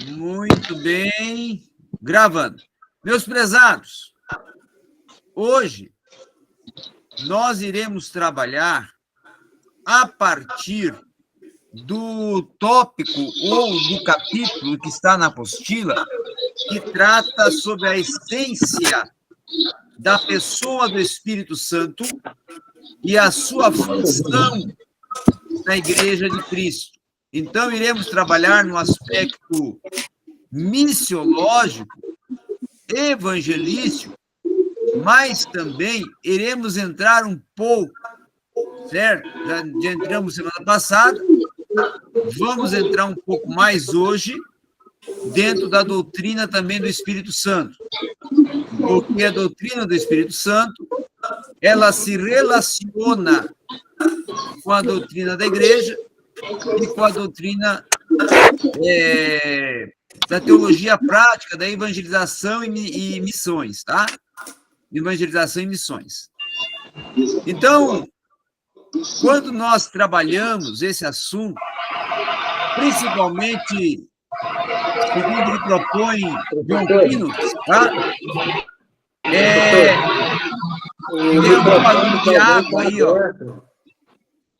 Muito bem. Gravando. Meus prezados, hoje nós iremos trabalhar a partir do tópico ou do capítulo que está na apostila, que trata sobre a essência da pessoa do Espírito Santo e a sua função na Igreja de Cristo. Então, iremos trabalhar no aspecto missiológico, evangelístico, mas também iremos entrar um pouco, certo? Já entramos semana passada, vamos entrar um pouco mais hoje dentro da doutrina também do Espírito Santo, porque a doutrina do Espírito Santo, ela se relaciona com a doutrina da Igreja e com a doutrina da teologia prática, da evangelização e missões, tá? Evangelização e missões. Então, quando nós trabalhamos esse assunto, principalmente, segundo ele propõe John Pinnock, tá? Tem um barulho de água aí, ó.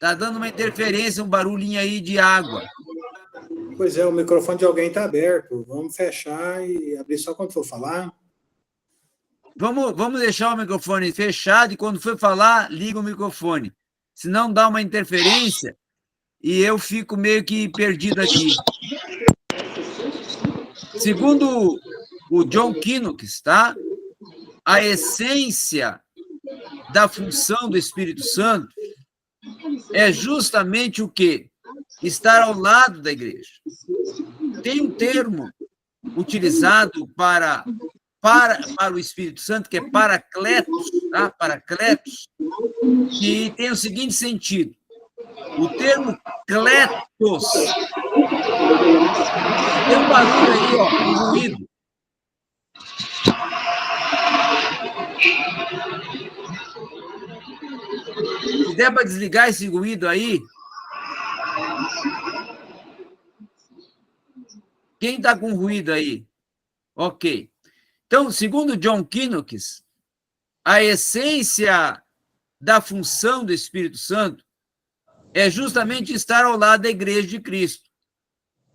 Tá dando uma interferência, um barulhinho aí de água. Pois é, o microfone de alguém está aberto. Vamos fechar e abrir só quando for falar. Vamos deixar o microfone fechado e quando for falar, liga o microfone. Senão dá uma interferência e eu fico meio que perdido aqui. Segundo o John Pinnock, tá? A essência da função do Espírito Santo é justamente o quê? Estar ao lado da igreja. Tem um termo utilizado para o Espírito Santo, que é paracletos, tá? Paracletos, que tem o seguinte sentido. O termo kletos tem um barulho aí, ó, um ruído. Se der para desligar esse ruído aí. Quem está com ruído aí? Ok. Então, segundo John Pinnock, a essência da função do Espírito Santo é justamente estar ao lado da Igreja de Cristo.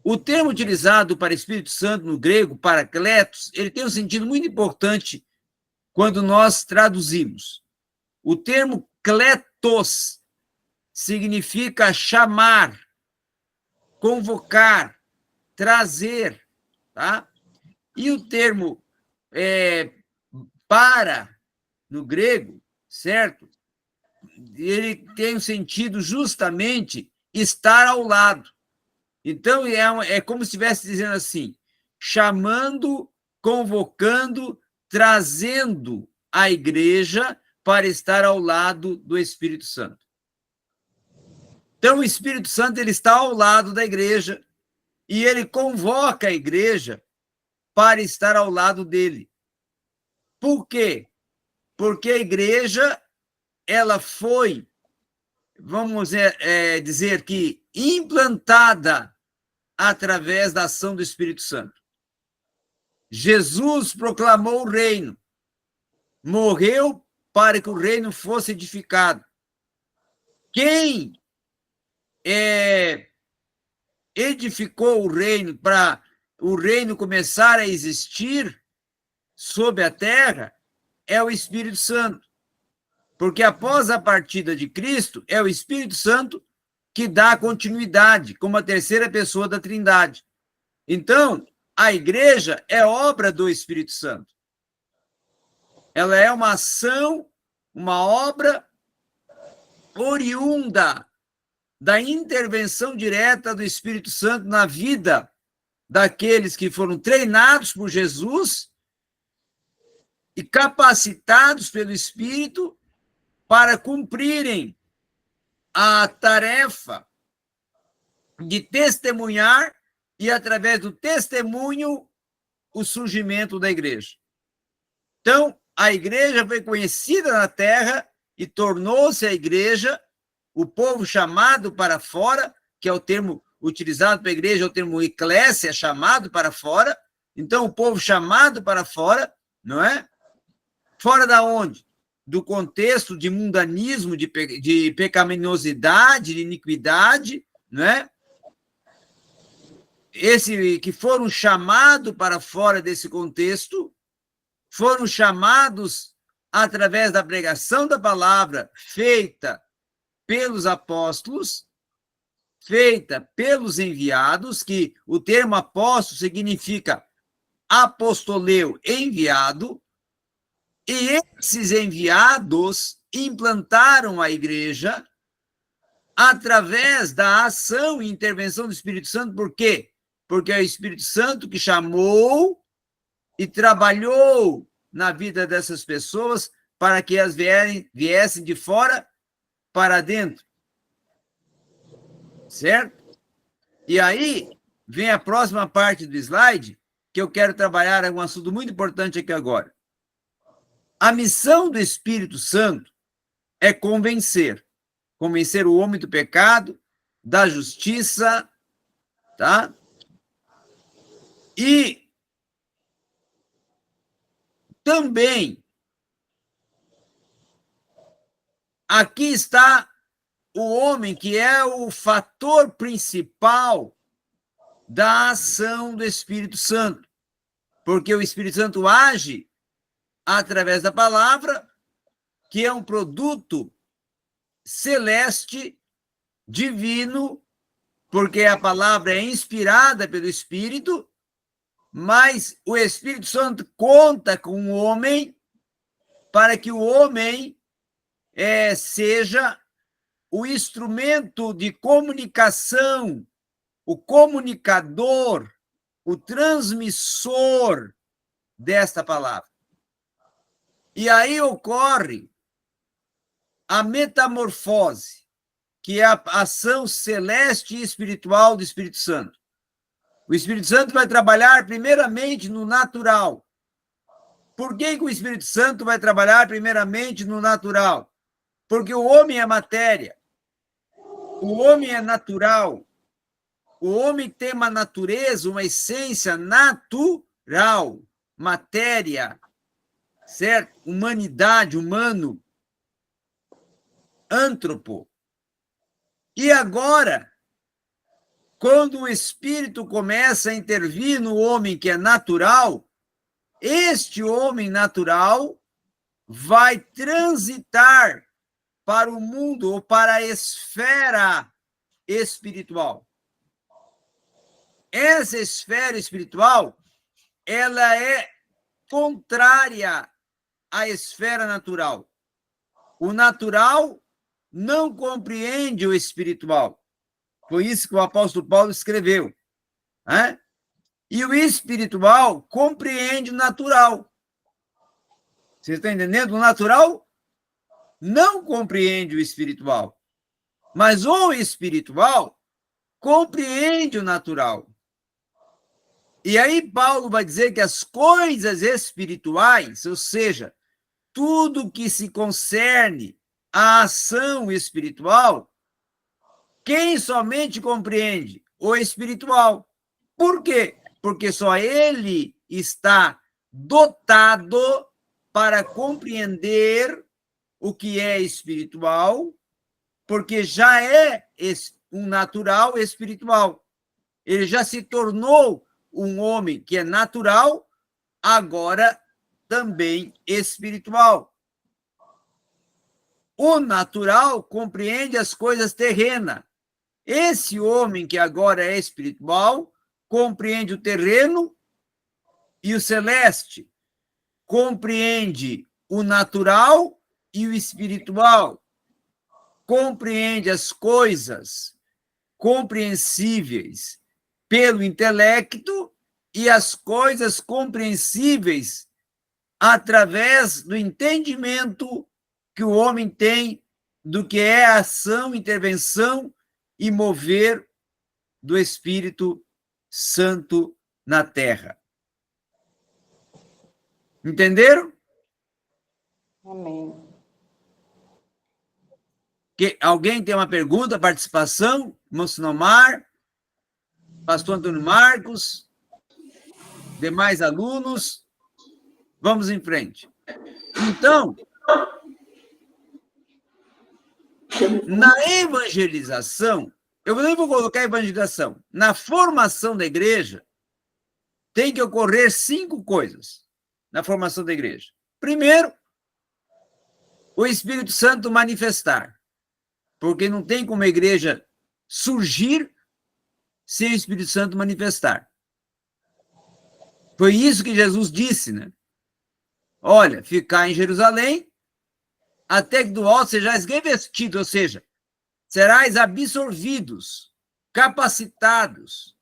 O termo utilizado para Espírito Santo no grego, paracletos, ele tem um sentido muito importante quando nós traduzimos. O termo kletos significa chamar, convocar, trazer, tá? E o termo para, no grego, certo? Ele tem um sentido justamente estar ao lado. Então, é como se estivesse dizendo assim, chamando, convocando, trazendo a igreja para estar ao lado do Espírito Santo. Então, o Espírito Santo ele está ao lado da igreja e ele convoca a igreja para estar ao lado dele. Por quê? Porque a igreja ela foi, vamos dizer que, implantada através da ação do Espírito Santo. Jesus proclamou o reino, morreu para que o reino fosse edificado. Quem edificou o reino para o reino começar a existir sobre a terra é o Espírito Santo. Porque após a partida de Cristo, é o Espírito Santo que dá continuidade como a terceira pessoa da Trindade. Então, a igreja é obra do Espírito Santo. Ela é uma ação, uma obra oriunda da intervenção direta do Espírito Santo na vida daqueles que foram treinados por Jesus e capacitados pelo Espírito para cumprirem a tarefa de testemunhar e, através do testemunho, o surgimento da igreja. Então, a igreja foi conhecida na terra e tornou-se a igreja, o povo chamado para fora, que é o termo utilizado para a igreja é o termo eclésia, chamado para fora. Então, o povo chamado para fora, não é? Fora da onde? Do contexto de mundanismo, de pecaminosidade, de iniquidade, não é? Esse que foram chamados para fora desse contexto, foram chamados através da pregação da palavra feita pelos apóstolos, feita pelos enviados, que o termo apóstolo significa apostoleu, enviado, e esses enviados implantaram a igreja através da ação e intervenção do Espírito Santo. Por quê? Porque é o Espírito Santo que chamou e trabalhou na vida dessas pessoas para que elas viessem de fora para dentro. Certo? E aí vem a próxima parte do slide, que eu quero trabalhar um assunto muito importante aqui agora. A missão do Espírito Santo é convencer o homem do pecado, da justiça, tá? E também aqui está o homem que é o fator principal da ação do Espírito Santo, porque o Espírito Santo age através da palavra, que é um produto celeste, divino, porque a palavra é inspirada pelo Espírito, mas o Espírito Santo conta com o homem para que o homem seja o instrumento de comunicação, o comunicador, o transmissor desta palavra. E aí ocorre a metamorfose, que é a ação celeste e espiritual do Espírito Santo. O Espírito Santo vai trabalhar primeiramente no natural. Por que o Espírito Santo vai trabalhar primeiramente no natural? Porque o homem é matéria, o homem é natural, o homem tem uma natureza, uma essência natural, matéria, certo? Humanidade, humano, antropo. E agora, quando o Espírito começa a intervir no homem que é natural, este homem natural vai transitar para o mundo ou para a esfera espiritual. Essa esfera espiritual, ela é contrária à esfera natural. O natural não compreende o espiritual. Foi isso que o apóstolo Paulo escreveu. Né? E o espiritual compreende o natural. Você está entendendo? O natural não compreende o espiritual. Mas o espiritual compreende o natural. E aí Paulo vai dizer que as coisas espirituais, ou seja, tudo que se concerne à ação espiritual, quem somente compreende? O espiritual. Por quê? Porque só ele está dotado para compreender o que é espiritual, porque já é um natural espiritual. Ele já se tornou um homem que é natural, agora também espiritual. O natural compreende as coisas terrenas. Esse homem que agora é espiritual compreende o terreno e o celeste, compreende o natural e o espiritual, compreende as coisas compreensíveis pelo intelecto e as coisas compreensíveis através do entendimento que o homem tem do que é a ação, intervenção e mover do Espírito Santo na terra. Entenderam? Amém. Alguém tem uma pergunta, participação? Irmão Sinomar, pastor Antônio Marcos, demais alunos, vamos em frente. Então, na evangelização, eu nem vou colocar evangelização, na formação da igreja, tem que ocorrer 5 coisas na formação da igreja. Primeiro, o Espírito Santo manifestar, porque não tem como a igreja surgir sem o Espírito Santo manifestar. Foi isso que Jesus disse, né? Olha, ficar em Jerusalém, até que do alto sejais revestidos, ou seja, serás absorvidos, capacitados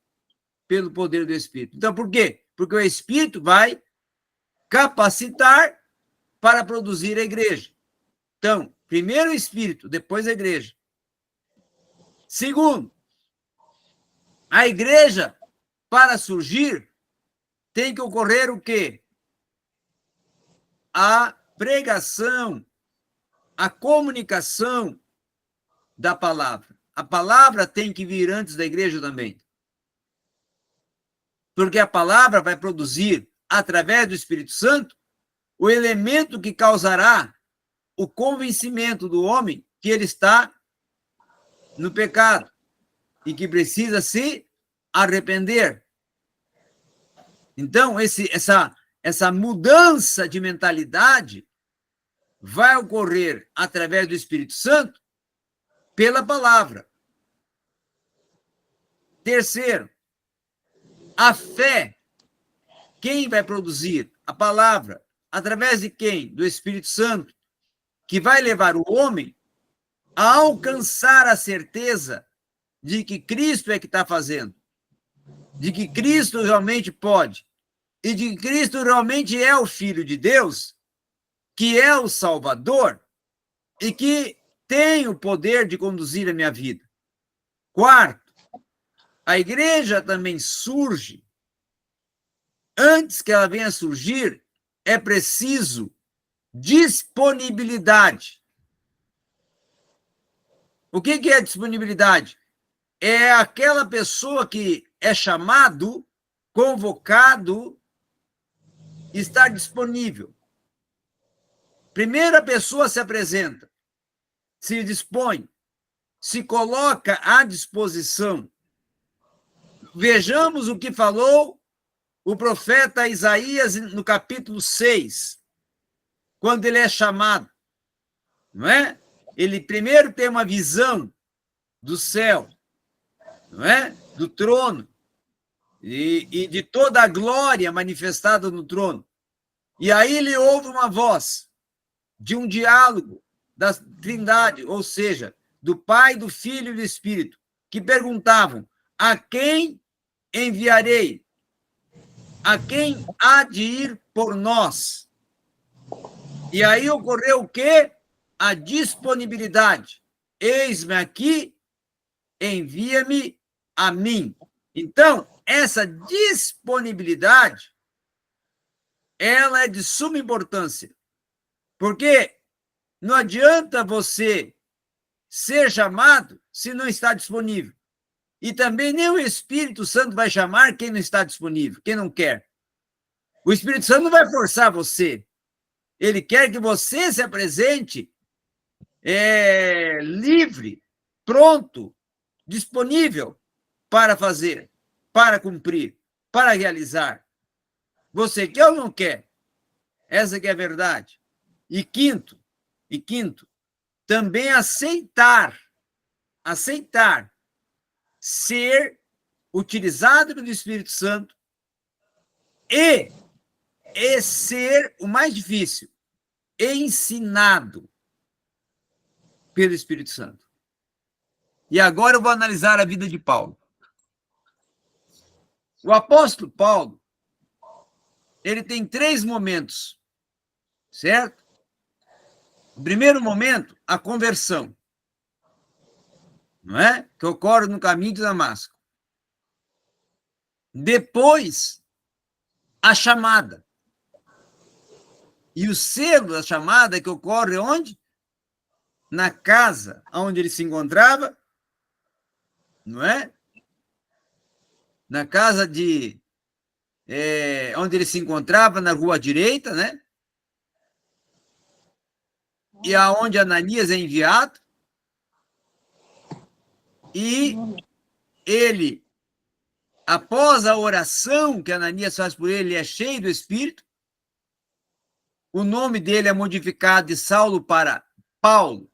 pelo poder do Espírito. Então, por quê? Porque o Espírito vai capacitar para produzir a igreja. Então, primeiro o Espírito, depois a igreja. Segundo, a igreja, para surgir, tem que ocorrer o quê? A pregação, a comunicação da palavra. A palavra tem que vir antes da igreja também. Porque a palavra vai produzir, através do Espírito Santo, o elemento que causará o convencimento do homem que ele está no pecado e que precisa se arrepender. Então, essa mudança de mentalidade vai ocorrer através do Espírito Santo pela palavra. Terceiro, a fé. Quem vai produzir? A palavra. Através de quem? Do Espírito Santo, que vai levar o homem a alcançar a certeza de que Cristo é que está fazendo, de que Cristo realmente pode, e de que Cristo realmente é o Filho de Deus, que é o Salvador, e que tem o poder de conduzir a minha vida. Quarto, a igreja também surge. Antes que ela venha a surgir, é preciso disponibilidade. O que é disponibilidade? É aquela pessoa que é chamado, convocado, estar disponível. Primeira pessoa se apresenta, se dispõe, se coloca à disposição. Vejamos o que falou o profeta Isaías no capítulo 6, quando ele é chamado, não é? Ele primeiro tem uma visão do céu, não é? Do trono, e de toda a glória manifestada no trono. E aí ele ouve uma voz de um diálogo da Trindade, ou seja, do Pai, do Filho e do Espírito, que perguntavam: a quem enviarei? A quem há de ir por nós? E aí ocorreu o quê? A disponibilidade. Eis-me aqui, envia-me a mim. Então, essa disponibilidade, ela é de suma importância, porque não adianta você ser chamado se não está disponível. E também nem o Espírito Santo vai chamar quem não está disponível, quem não quer. O Espírito Santo não vai forçar você. Ele quer que você se apresente livre, pronto, disponível para fazer, para cumprir, para realizar. Você quer ou não quer? Essa que é a verdade. E quinto, também aceitar ser utilizado pelo Espírito Santo e ser o mais difícil, ensinado pelo Espírito Santo. E agora eu vou analisar a vida de Paulo. O apóstolo Paulo, ele tem 3 momentos, certo? O primeiro momento, a conversão, não é? Que ocorre no caminho de Damasco. Depois, a chamada. E o selo da chamada que ocorre onde? Na casa onde ele se encontrava, não é? na casa de... onde ele se encontrava, na rua direita, né? E aonde Ananias é enviado. E ele, após a oração que Ananias faz por ele, é cheio do Espírito. O nome dele é modificado de Saulo para Paulo.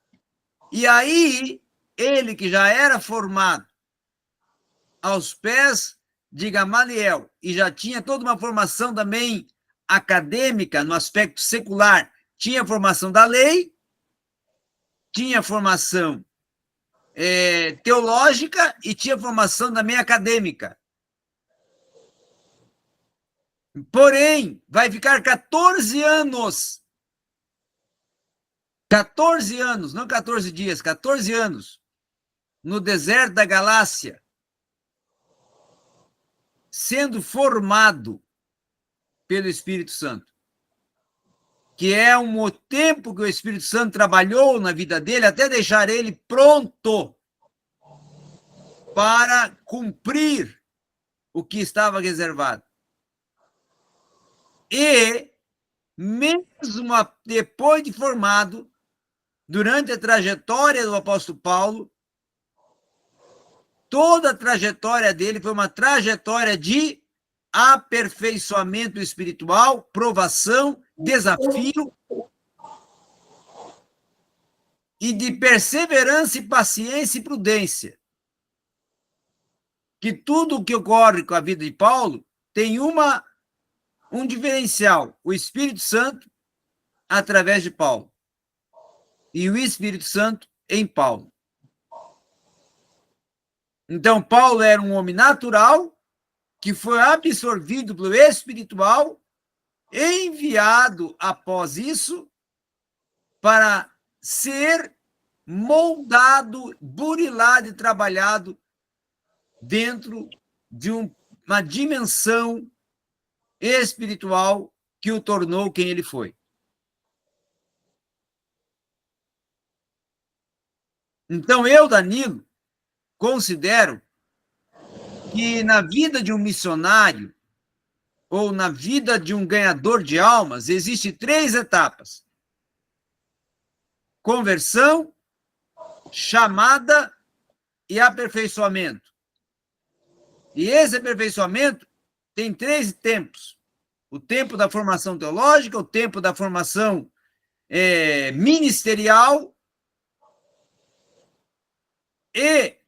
E aí, ele que já era formado aos pés de Gamaliel e já tinha toda uma formação também acadêmica no aspecto secular, tinha formação da lei, tinha formação teológica e tinha formação também acadêmica. Porém, vai ficar 14 anos, não 14 dias, 14 anos, no deserto da Galácia, sendo formado pelo Espírito Santo, que é um tempo que o Espírito Santo trabalhou na vida dele até deixar ele pronto para cumprir o que estava reservado. E, mesmo depois de formado, durante a trajetória do apóstolo Paulo, toda a trajetória dele foi uma trajetória de aperfeiçoamento espiritual, provação, desafio e de perseverança e paciência e prudência. Que tudo o que ocorre com a vida de Paulo tem um diferencial, o Espírito Santo através de Paulo e o Espírito Santo em Paulo. Então, Paulo era um homem natural que foi absorvido pelo espiritual, enviado após isso para ser moldado, burilado e trabalhado dentro de uma dimensão espiritual que o tornou quem ele foi. Então, eu, Danilo, considero que na vida de um missionário ou na vida de um ganhador de almas, existem 3 etapas: conversão, chamada e aperfeiçoamento. E esse aperfeiçoamento tem 3 tempos: o tempo da formação teológica, o tempo da formação ministerial, e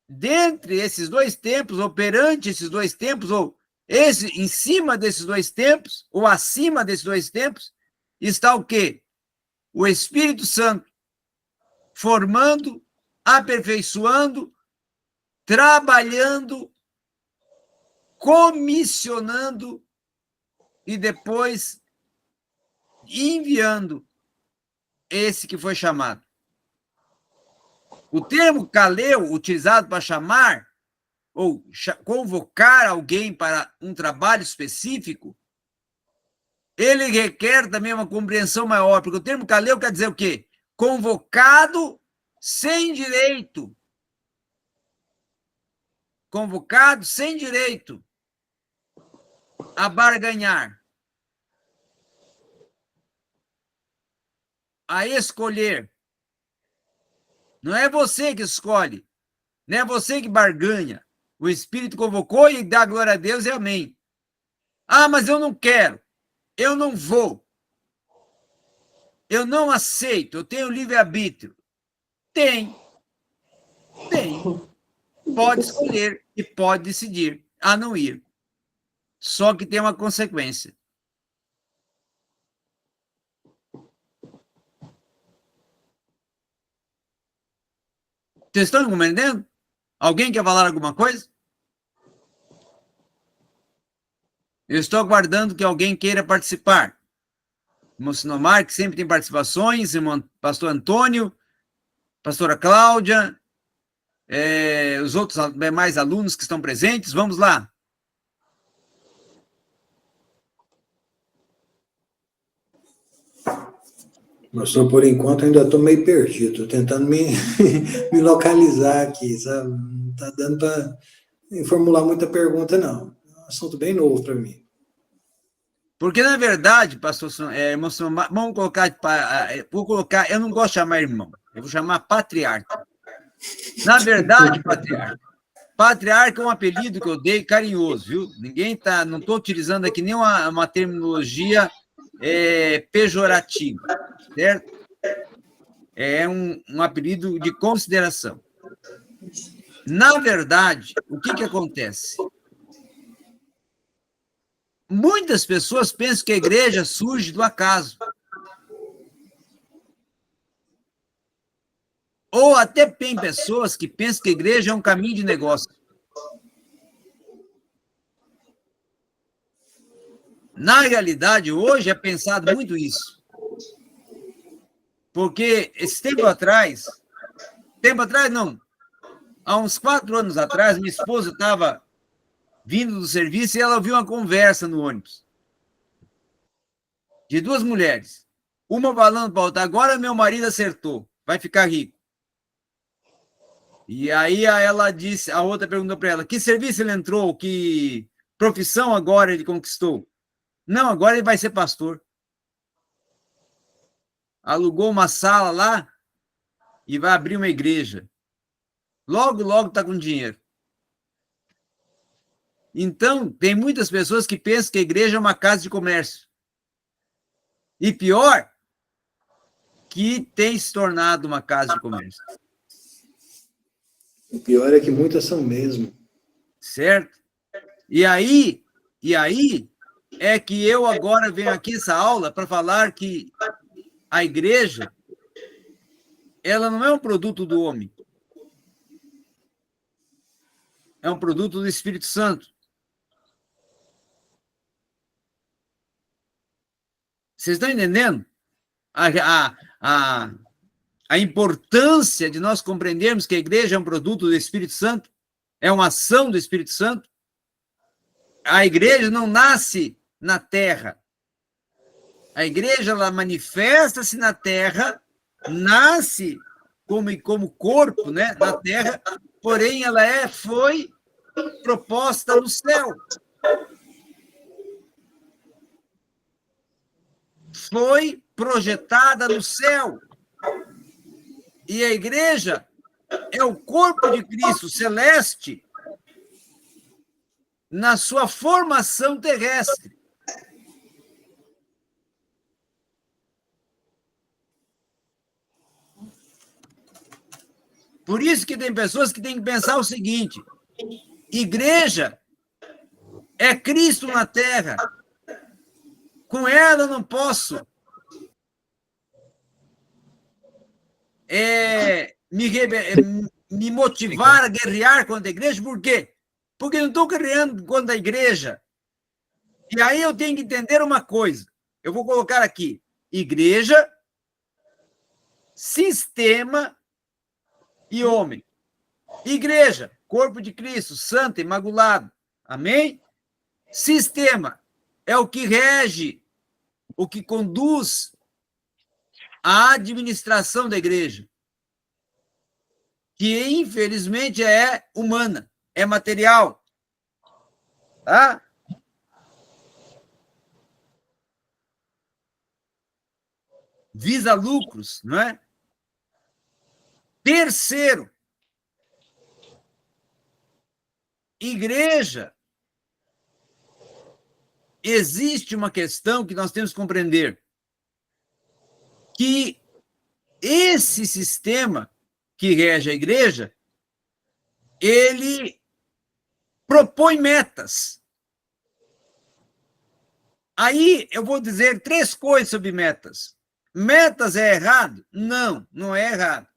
dentre esses 2 tempos, ou perante esses 2 tempos, ou em cima desses 2 tempos, ou acima desses 2 tempos, está o quê? O Espírito Santo formando, aperfeiçoando, trabalhando, comissionando e depois enviando esse que foi chamado. O termo kaleo, utilizado para chamar ou convocar alguém para um trabalho específico, ele requer também uma compreensão maior, porque o termo kaleo quer dizer o quê? Convocado sem direito. Convocado sem direito a barganhar, a escolher. Não é você que escolhe, não é você que barganha. O Espírito convocou e dá glória a Deus e amém. Ah, mas eu não quero, eu não vou, eu não aceito, eu tenho livre-arbítrio. Tem. Pode escolher e pode decidir a não ir. Só que tem uma consequência. Vocês estão compreendendo? Alguém quer falar alguma coisa? Eu estou aguardando que alguém queira participar. Irmão Sinomar, que sempre tem participações, irmão pastor Antônio, pastora Cláudia, os outros mais alunos que estão presentes. Vamos lá. Pastor, por enquanto ainda estou meio perdido, estou tentando me localizar aqui, sabe? Não está dando para formular muita pergunta, não. É um assunto bem novo para mim. Porque, na verdade, pastor, irmão, vamos colocar, vou colocar, eu não gosto de chamar irmão, eu vou chamar patriarca. Na verdade, patriarca é um apelido que eu dei carinhoso, viu? Não estou utilizando aqui nenhuma terminologia pejorativa, certo? É um apelido de consideração. Na verdade, o que acontece? Muitas pessoas pensam que a igreja surge do acaso. Ou até tem pessoas que pensam que a igreja é um caminho de negócio. Na realidade, hoje é pensado muito isso. Porque esse tempo atrás não, há uns 4 anos atrás, minha esposa estava vindo do serviço e ela ouviu uma conversa no ônibus de 2 mulheres. Uma falando para a outra, agora meu marido acertou, vai ficar rico. E aí ela disse, a outra perguntou para ela, que serviço ele entrou, que profissão agora ele conquistou? Não, agora ele vai ser pastor. Alugou uma sala lá e vai abrir uma igreja. Logo, logo está com dinheiro. Então, tem muitas pessoas que pensam que a igreja é uma casa de comércio. E pior, que tem se tornado uma casa de comércio. O pior é que muitas são mesmo. Certo? E aí é que eu agora venho aqui essa aula para falar que a igreja, ela não é um produto do homem. É um produto do Espírito Santo. Vocês estão entendendo a importância de nós compreendermos que a igreja é um produto do Espírito Santo? É uma ação do Espírito Santo? A igreja não nasce na terra. A igreja, ela manifesta-se na terra, nasce como corpo, né, na terra, porém ela foi proposta no céu. Foi projetada no céu. E a igreja é o corpo de Cristo celeste na sua formação terrestre. Por isso que tem pessoas que têm que pensar o seguinte: igreja é Cristo na terra. Com ela eu não posso me motivar a guerrear contra a igreja. Por quê? Porque eu não estou guerreando contra a igreja. E aí eu tenho que entender uma coisa. Eu vou colocar aqui: igreja, sistema e homem. Igreja, corpo de Cristo, santo, imaculado. Amém? Sistema é o que rege, o que conduz a administração da igreja, que infelizmente é humana, é material. Tá? Visa lucros, não é? Terceiro, igreja, existe uma questão que nós temos que compreender, que esse sistema que rege a igreja, ele propõe metas. Aí eu vou dizer 3 coisas sobre metas. Metas é errado? Não, não é errado.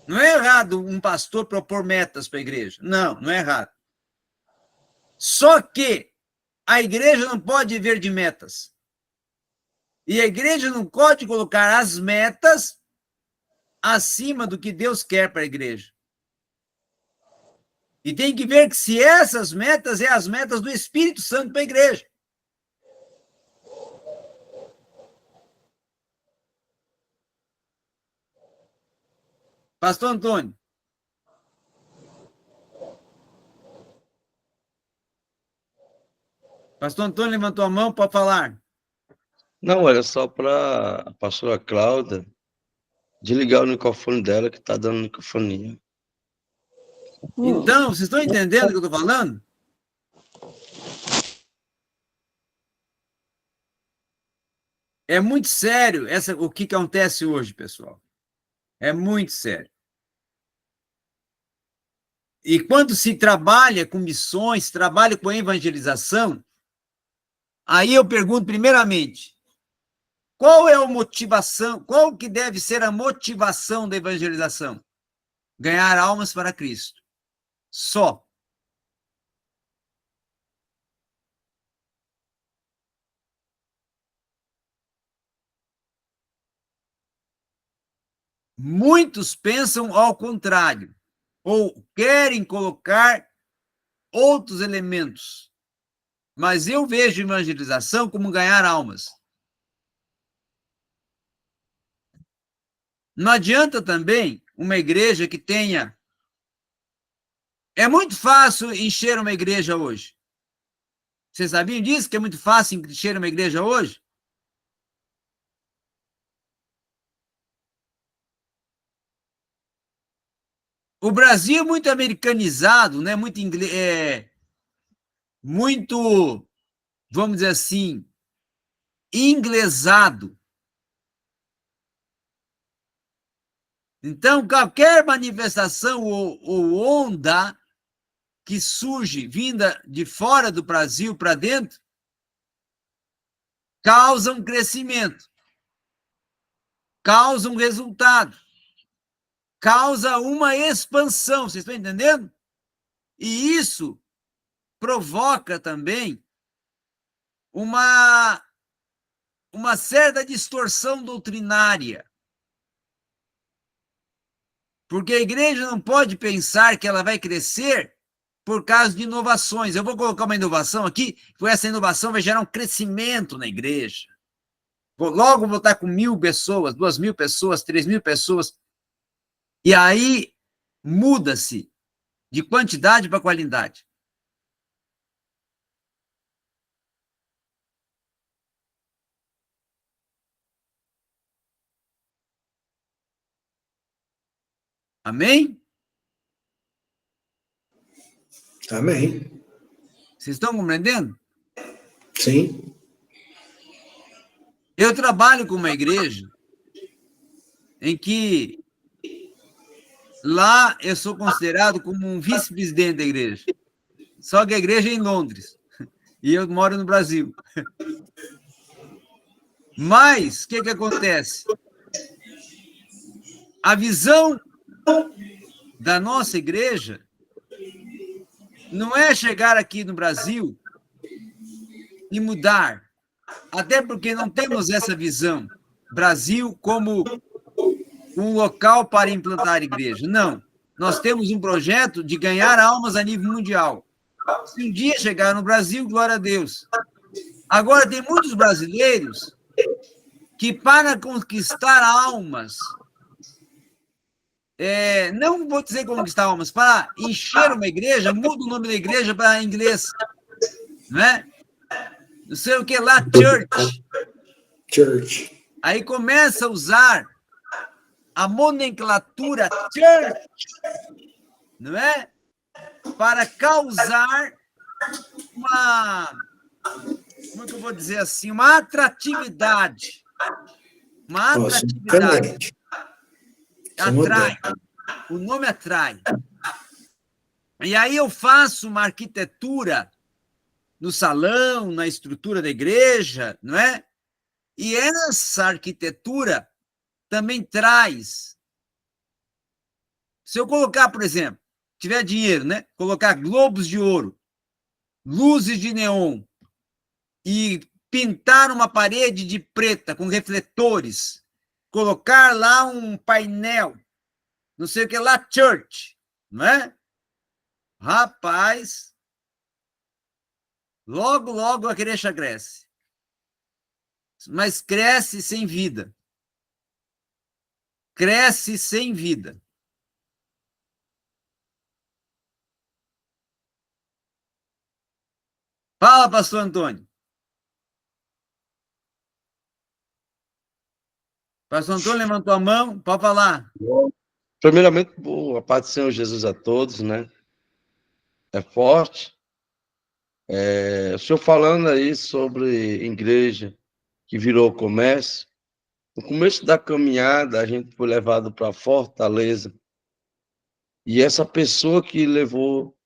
Não é errado um pastor propor metas para a igreja. Não, não é errado. Só que a igreja não pode viver de metas. E a igreja não pode colocar as metas acima do que Deus quer para a igreja. E tem que ver que se essas metas as metas do Espírito Santo para a igreja. Pastor Antônio. Pastor Antônio levantou a mão para falar. Não, olha só para a pastora Cláudia desligar o microfone dela, que está dando microfonia. Então, vocês estão entendendo o que eu estou falando? É muito sério o que acontece hoje, pessoal. É muito sério. E quando se trabalha com missões, trabalha com evangelização, aí eu pergunto primeiramente, qual é a motivação, qual que deve ser a motivação da evangelização? Ganhar almas para Cristo. Só. Muitos pensam ao contrário, ou querem colocar outros elementos. Mas eu vejo evangelização como ganhar almas. Não adianta também uma igreja que tenha... É muito fácil encher uma igreja hoje. Vocês sabiam disso? Que é muito fácil encher uma igreja hoje? O Brasil é muito americanizado, né? Muito inglês, muito, vamos dizer assim, inglesado. Então, qualquer manifestação ou onda que surge vinda de fora do Brasil para dentro causa um crescimento, causa um resultado, causa uma expansão. Vocês estão entendendo? E isso provoca também uma certa distorção doutrinária. Porque a igreja não pode pensar que ela vai crescer por causa de inovações. Eu vou colocar uma inovação aqui, porque essa inovação vai gerar um crescimento na igreja. Logo vou estar com 1.000 pessoas, 2.000 pessoas, 3.000 pessoas. E aí muda-se de quantidade para qualidade. Amém? Amém. Vocês estão compreendendo? Sim. Eu trabalho com uma igreja em que lá eu sou considerado como um vice-presidente da igreja. Só que a igreja é em Londres. E eu moro no Brasil. Mas, o que acontece? A visão da nossa igreja não é chegar aqui no Brasil e mudar. Até porque não temos essa visão. Brasil como um local para implantar igreja. Não. Nós temos um projeto de ganhar almas a nível mundial. Se um dia chegar no Brasil, glória a Deus. Agora, tem muitos brasileiros que, para conquistar almas, não vou dizer conquistar almas, para encher uma igreja, muda o nome da igreja para inglês. Não é? Não sei o que lá, church. Church. Aí começa a usar a nomenclatura church, não é? Para causar como é que eu vou dizer assim, uma atratividade. Uma atratividade. Atrai. O nome atrai. E aí eu faço uma arquitetura no salão, na estrutura da igreja, não é? E essa arquitetura também traz. Se eu colocar, por exemplo, tiver dinheiro, né? Colocar globos de ouro, luzes de neon e pintar uma parede de preta com refletores, colocar lá um painel, não sei o que lá, church, não é? Rapaz, logo, logo a igreja cresce. Mas cresce sem vida. Cresce sem vida. Fala, pastor Antônio. Pastor Antônio levantou a mão, pode falar. Primeiramente, a paz do Senhor Jesus a todos, né? É forte. O senhor falando aí sobre igreja que virou comércio. No começo da caminhada, a gente foi levado para Fortaleza. E essa pessoa que levou...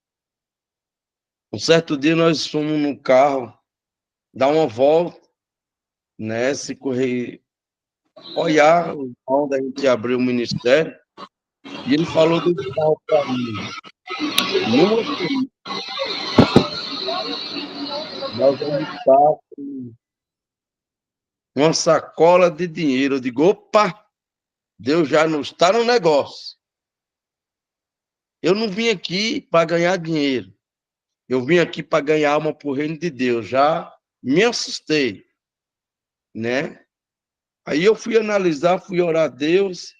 Um certo dia nós fomos no carro, dar uma volta, né? Se correr, olhar onde a gente abriu o ministério. E ele falou do carro para mim. Nós vamos estar com uma sacola de dinheiro. Eu digo, opa, Deus já não está no negócio. Eu não vim aqui para ganhar dinheiro. Eu vim aqui para ganhar alma para o reino de Deus. Já me assustei, né? Aí eu fui analisar, fui orar a Deus,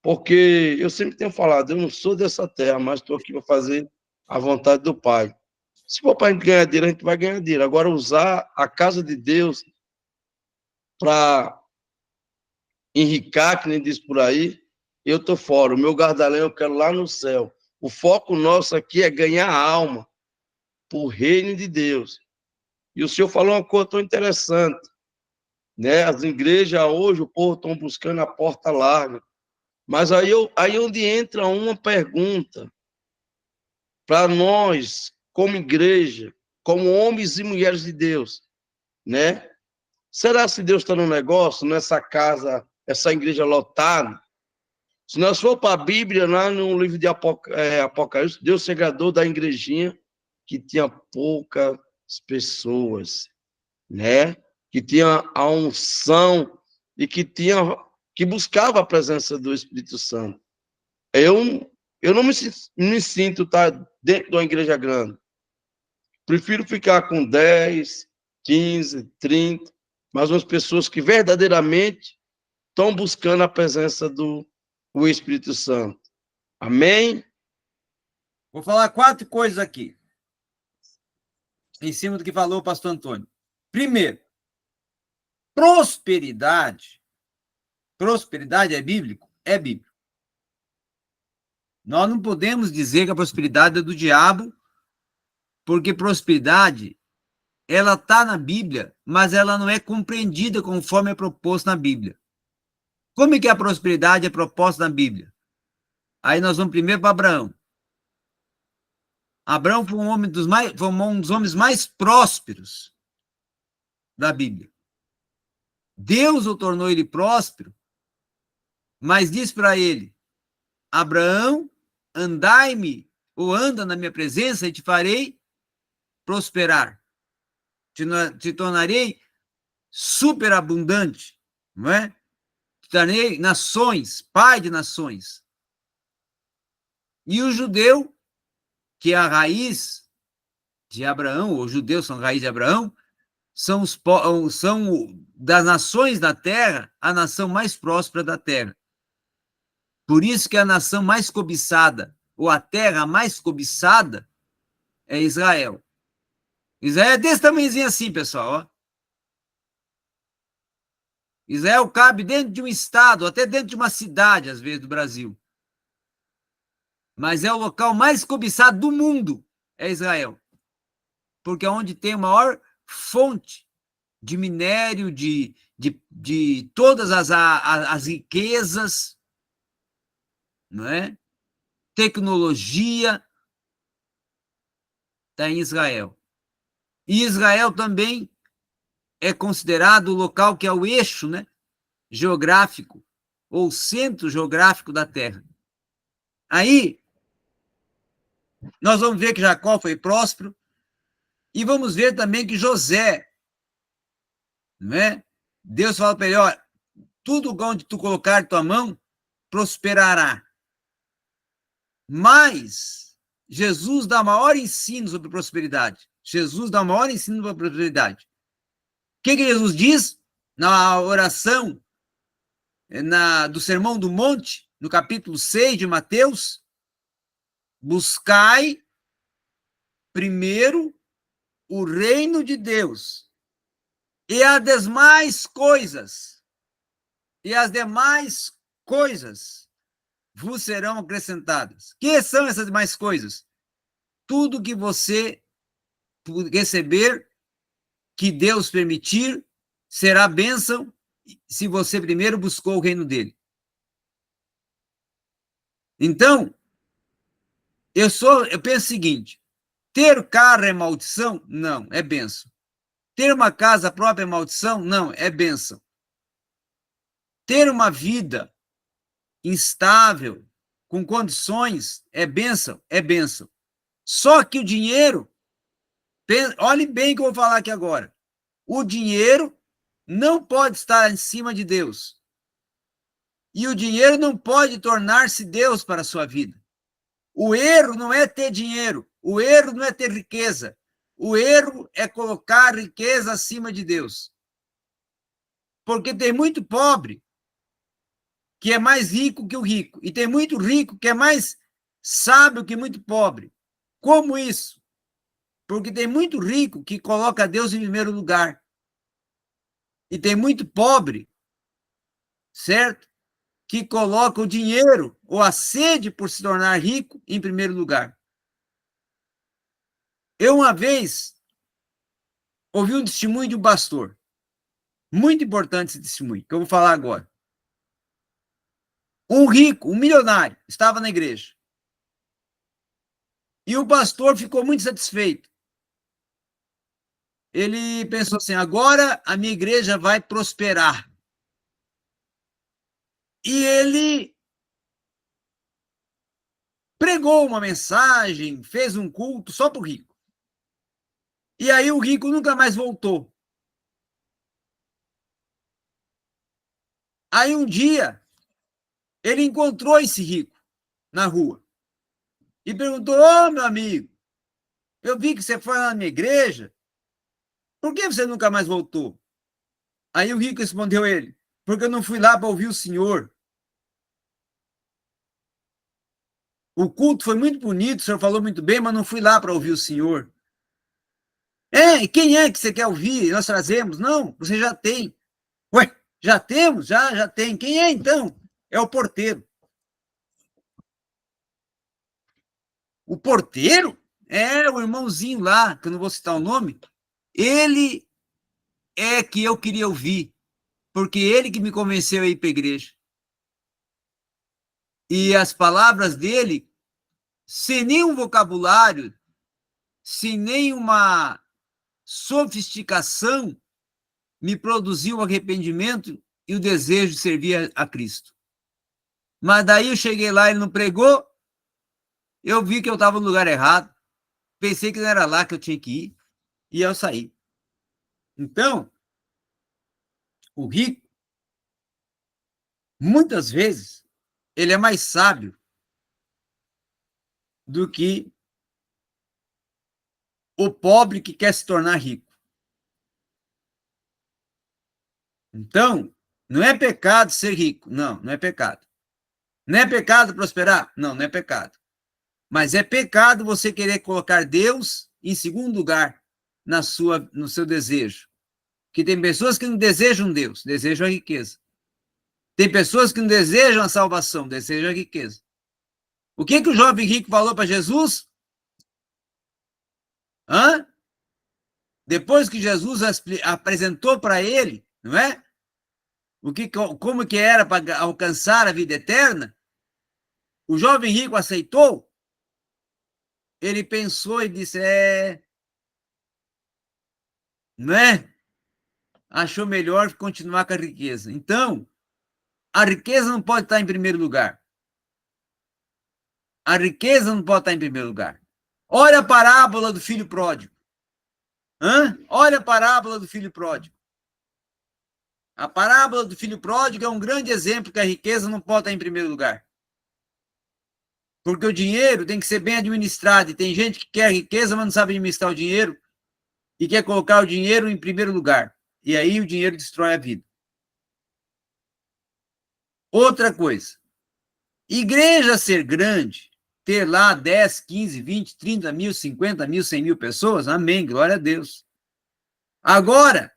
porque eu sempre tenho falado, eu não sou dessa terra, mas estou aqui para fazer a vontade do Pai. Se for para a gente ganhar dinheiro, a gente vai ganhar dinheiro. Agora, usar a casa de Deus para enricar, que nem diz por aí, eu estou fora. O meu gardalão eu quero lá no céu. O foco nosso aqui é ganhar alma para o reino de Deus. E o senhor falou uma coisa tão interessante, né? As igrejas hoje, o povo estão buscando a porta larga. Mas aí onde entra uma pergunta para nós, como igreja, como homens e mulheres de Deus, né? Será que Deus está no negócio, nessa casa, essa igreja lotada? Se nós for para a Bíblia, lá no livro de Apocalipse, Deus se agradou da igrejinha que tinha poucas pessoas, né? Que tinha a unção e que buscava a presença do Espírito Santo. Eu não me sinto estar dentro de uma igreja grande. Prefiro ficar com 10, 15, 30, mas umas pessoas que verdadeiramente estão buscando a presença do Espírito Santo. Amém? Vou falar 4 coisas aqui, em cima do que falou o pastor Antônio. Primeiro, prosperidade. Prosperidade é bíblico? É bíblico. Nós não podemos dizer que a prosperidade é do diabo, porque prosperidade, ela está na Bíblia, mas ela não é compreendida conforme é proposto na Bíblia. Como é que a prosperidade é proposta na Bíblia? Aí nós vamos primeiro para Abraão. Abraão foi um dos homens mais prósperos da Bíblia. Deus o tornou ele próspero, mas diz para ele, Abraão, andai-me, ou anda na minha presença e te farei prosperar. Te tornarei superabundante, não é? Te tornarei nações, pai de nações. E o judeu, que é a raiz de Abraão, os judeus são a raiz de Abraão, são das nações da terra, a nação mais próspera da terra. Por isso que a nação mais cobiçada, ou a terra mais cobiçada, é Israel. Israel é desse tamanhozinho assim, pessoal. Ó. Israel cabe dentro de um estado, até dentro de uma cidade, às vezes, do Brasil. Mas é o local mais cobiçado do mundo, é Israel. Porque é onde tem a maior fonte de minério, de todas as riquezas, não é? Tecnologia, está em Israel. E Israel também é considerado o local que é o eixo, né, geográfico, ou centro geográfico da Terra. Aí, nós vamos ver que Jacó foi próspero, e vamos ver também que José, não é? Deus fala para ele, ó, tudo onde tu colocar tua mão, prosperará. Mas Jesus dá maior ensino sobre prosperidade. Jesus dá maior ensino sobre prosperidade. O que Jesus diz na oração do Sermão do Monte, no capítulo 6 de Mateus? Buscai primeiro o reino de Deus e as demais coisas, vos serão acrescentadas. Que são essas demais coisas? Tudo que você receber, que Deus permitir, será bênção se você primeiro buscou o reino dele. Então, eu penso o seguinte: ter carro é maldição? Não, é bênção. Ter uma casa própria é maldição? Não, é bênção. Ter uma vida instável, com condições, é bênção? É bênção. Só que o dinheiro, olhe bem o que eu vou falar aqui agora. O dinheiro não pode estar em cima de Deus. E o dinheiro não pode tornar-se Deus para a sua vida. O erro não é ter dinheiro. O erro não é ter riqueza. O erro é colocar riqueza acima de Deus. Porque tem muito pobre que é mais rico que o rico. E tem muito rico que é mais sábio que muito pobre. Como isso? Porque tem muito rico que coloca Deus em primeiro lugar. E tem muito pobre, certo? Que coloca o dinheiro ou a sede por se tornar rico em primeiro lugar. Eu, uma vez, ouvi um testemunho de um pastor. Muito importante esse testemunho, que eu vou falar agora. Um rico, um milionário, estava na igreja. E o pastor ficou muito satisfeito. Ele pensou assim: agora a minha igreja vai prosperar. E ele pregou uma mensagem, fez um culto só para o rico. E aí o rico nunca mais voltou. Aí um dia, ele encontrou esse rico na rua e perguntou: ô, meu amigo, eu vi que você foi lá na minha igreja, por que você nunca mais voltou? Aí o rico respondeu a ele: porque eu não fui lá para ouvir o senhor. O culto foi muito bonito, o senhor falou muito bem, mas não fui lá para ouvir o senhor. Quem é que você quer ouvir? Nós trazemos. Não, você já tem. Ué, já temos? Já tem. Quem é, então? É o porteiro. O porteiro? É o irmãozinho lá, que eu não vou citar o nome. Ele é que eu queria ouvir, porque ele que me convenceu a ir para a igreja. E as palavras dele, sem nenhum vocabulário, sem nenhuma sofisticação, me produziu o arrependimento e o desejo de servir a Cristo. Mas daí eu cheguei lá, ele não pregou, eu vi que eu estava no lugar errado, pensei que não era lá que eu tinha que ir, e eu saí. Então, o rico, muitas vezes, ele é mais sábio do que o pobre que quer se tornar rico. Então, não é pecado ser rico. Não, não é pecado. Não é pecado prosperar? Não, não é pecado. Mas é pecado você querer colocar Deus em segundo lugar no seu desejo. Que tem pessoas que não desejam Deus, desejam a riqueza. Tem pessoas que não desejam a salvação, desejam a riqueza. O que o jovem rico falou para Jesus? Depois que Jesus apresentou para ele, não é? Como que era para alcançar a vida eterna, o jovem rico aceitou. Ele pensou e disse: não é? Achou melhor continuar com a riqueza. Então, a riqueza não pode estar em primeiro lugar. A riqueza não pode estar em primeiro lugar. Olha a parábola do filho pródigo. Olha a parábola do filho pródigo. A parábola do filho pródigo é um grande exemplo que a riqueza não pode estar em primeiro lugar. Porque o dinheiro tem que ser bem administrado. E tem gente que quer riqueza, mas não sabe administrar o dinheiro e quer colocar o dinheiro em primeiro lugar. E aí o dinheiro destrói a vida. Outra coisa. Igreja ser grande ter lá 10, 15, 20, 30 mil, 50 mil, 100 mil pessoas, amém, glória a Deus. Agora,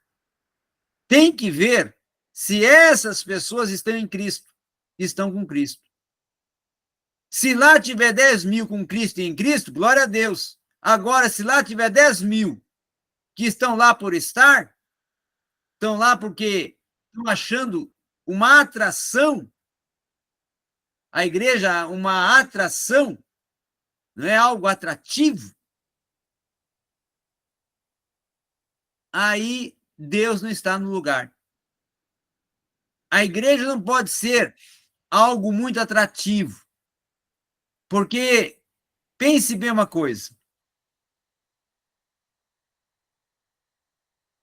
tem que ver se essas pessoas estão em Cristo, estão com Cristo. Se lá tiver 10 mil com Cristo e em Cristo, glória a Deus. Agora, se lá tiver 10 mil que estão lá por estar, estão lá porque estão achando uma atração, a igreja, uma atração, não é algo atrativo, aí Deus não está no lugar. A igreja não pode ser algo muito atrativo, porque pense bem uma coisa.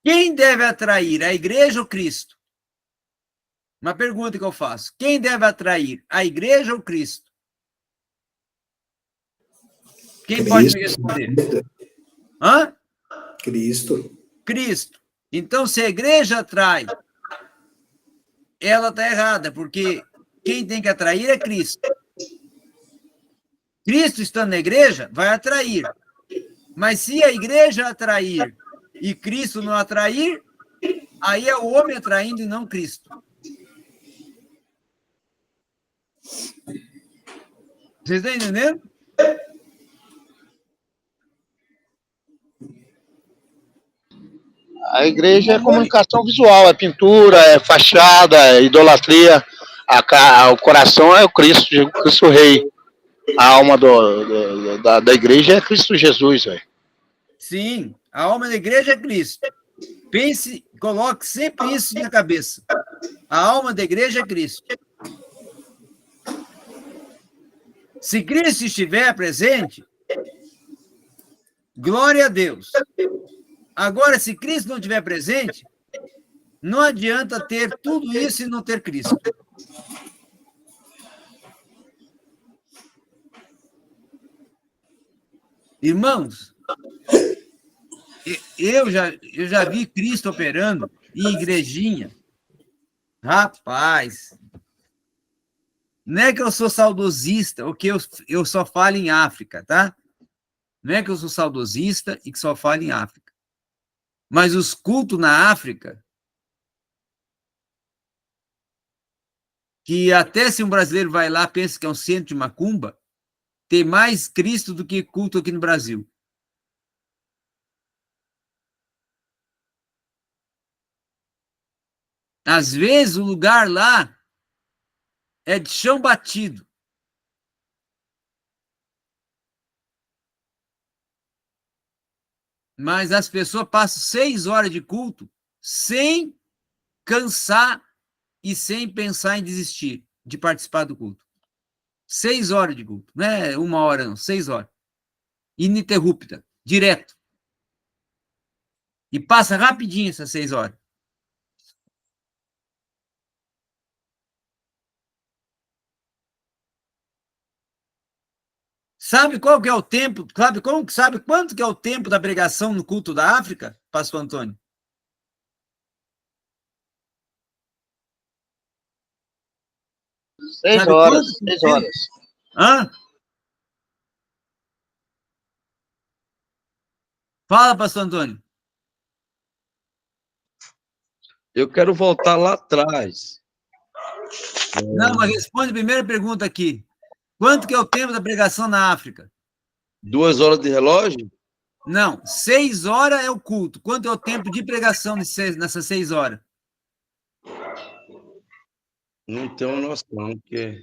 Quem deve atrair, a igreja ou Cristo? Uma pergunta que eu faço. Quem deve atrair, a igreja ou Cristo? Quem pode me responder? Hã? Cristo. Cristo. Então, se a igreja atrai, ela está errada, porque quem tem que atrair é Cristo. Cristo estando na igreja, vai atrair. Mas se a igreja atrair e Cristo não atrair, aí é o homem atraindo e não Cristo. Vocês estão entendendo? A igreja é comunicação visual, é pintura, é fachada, é idolatria. O coração é o Cristo, Cristo Rei. A alma da igreja é Cristo Jesus, velho. Sim, a alma da igreja é Cristo. Pense, coloque sempre isso na cabeça. A alma da igreja é Cristo. Se Cristo estiver presente, glória a Deus. Agora, se Cristo não estiver presente, não adianta ter tudo isso e não ter Cristo. Irmãos, eu já vi Cristo operando em igrejinha. Rapaz, não é que eu sou saudosista, ou que eu só falo em África, tá? Não é que eu sou saudosista e que só falo em África. Mas os cultos na África, que até se um brasileiro vai lá, pensa que é um centro de macumba, tem mais Cristo do que culto aqui no Brasil. Às vezes o lugar lá é de chão batido. Mas as pessoas passam 6 horas de culto sem cansar e sem pensar em desistir de participar do culto. 6 horas de culto. Não é 1 hora, não. 6 horas. Ininterrupta. Direto. E passa rapidinho essas 6 horas. Sabe qual que é o tempo? Sabe quanto que é o tempo da pregação no culto da África, pastor Antônio? Seis horas. Hã? Fala, pastor Antônio. Eu quero voltar lá atrás. Não, mas responde a primeira pergunta aqui. Quanto que é o tempo da pregação na África? 2 horas de relógio? Não, 6 horas é o culto. Quanto é o tempo de pregação nessas 6 horas? Não tenho noção. Porque...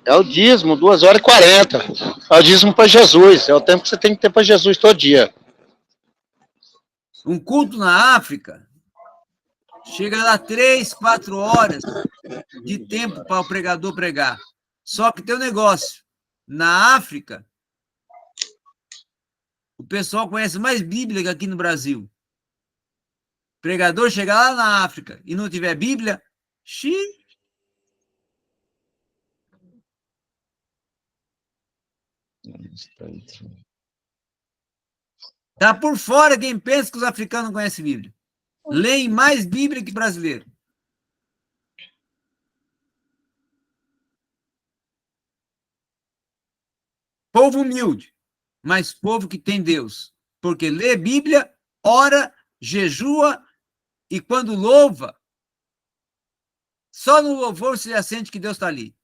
É o dízimo, 2h40. É o dízimo para Jesus. É o tempo que você tem que ter para Jesus todo dia. Um culto na África chega a dar 3, 4 horas de tempo para o pregador pregar. Só que tem um negócio. Na África, o pessoal conhece mais Bíblia que aqui no Brasil. O pregador chega lá na África e não tiver Bíblia, xiii. Tá por fora quem pensa que os africanos não conhecem Bíblia. Leem mais Bíblia que brasileiro. Povo humilde, mas povo que tem Deus. Porque lê Bíblia, ora, jejua, e quando louva, só no louvor você já sente que Deus está ali.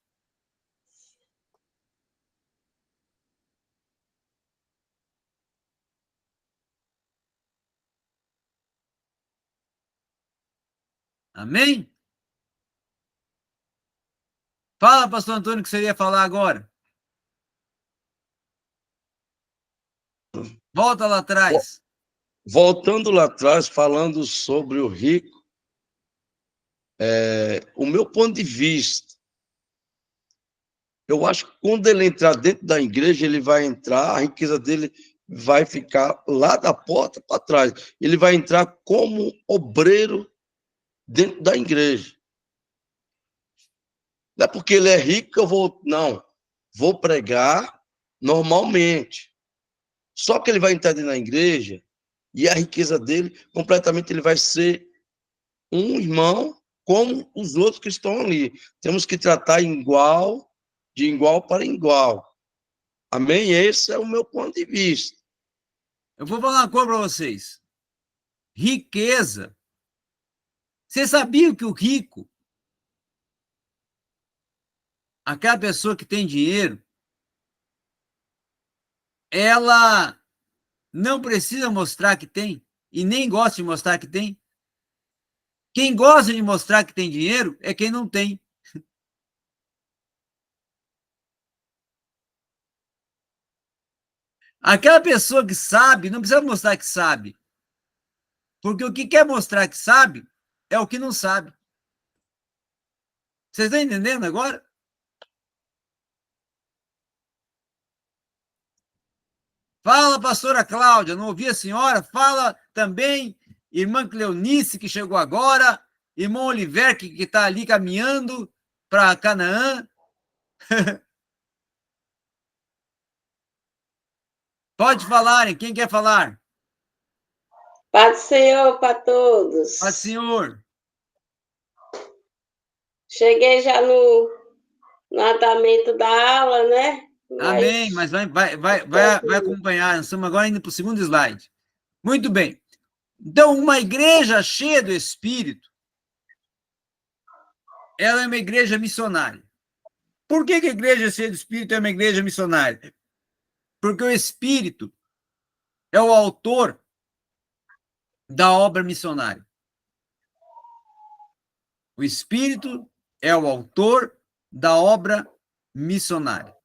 Amém? Fala, pastor Antônio, o que você ia falar agora. Volta lá atrás. Voltando lá atrás, falando sobre o rico, o meu ponto de vista, eu acho que quando ele entrar dentro da igreja, ele vai entrar, a riqueza dele vai ficar lá da porta para trás. Ele vai entrar como obreiro dentro da igreja. Não é porque ele é rico que eu vou... Não, vou pregar normalmente. Só que ele vai entrar dentro da igreja e a riqueza dele, completamente, ele vai ser um irmão como os outros que estão ali. Temos que tratar igual, de igual para igual. Amém? Esse é o meu ponto de vista. Eu vou falar uma coisa para vocês. Riqueza. Você sabia que o rico, aquela pessoa que tem dinheiro, ela não precisa mostrar que tem e nem gosta de mostrar que tem? Quem gosta de mostrar que tem dinheiro é quem não tem. Aquela pessoa que sabe, não precisa mostrar que sabe. Porque o que quer mostrar que sabe é o que não sabe. Vocês estão entendendo agora? Fala, pastora Cláudia, não ouvi a senhora? Fala também, irmã Cleonice, que chegou agora, irmão Oliver, que está ali caminhando para Canaã. Pode falarem, quem quer falar? Paz do Senhor para todos. Paz do Senhor. Cheguei já no andamento da aula, né? Amém, mas vai acompanhar. Nós estamos agora indo para o segundo slide. Muito bem. Então, uma igreja cheia do Espírito, ela é uma igreja missionária. Por que a igreja cheia do Espírito é uma igreja missionária? Porque o Espírito é o autor da obra missionária. O Espírito é o autor da obra missionária.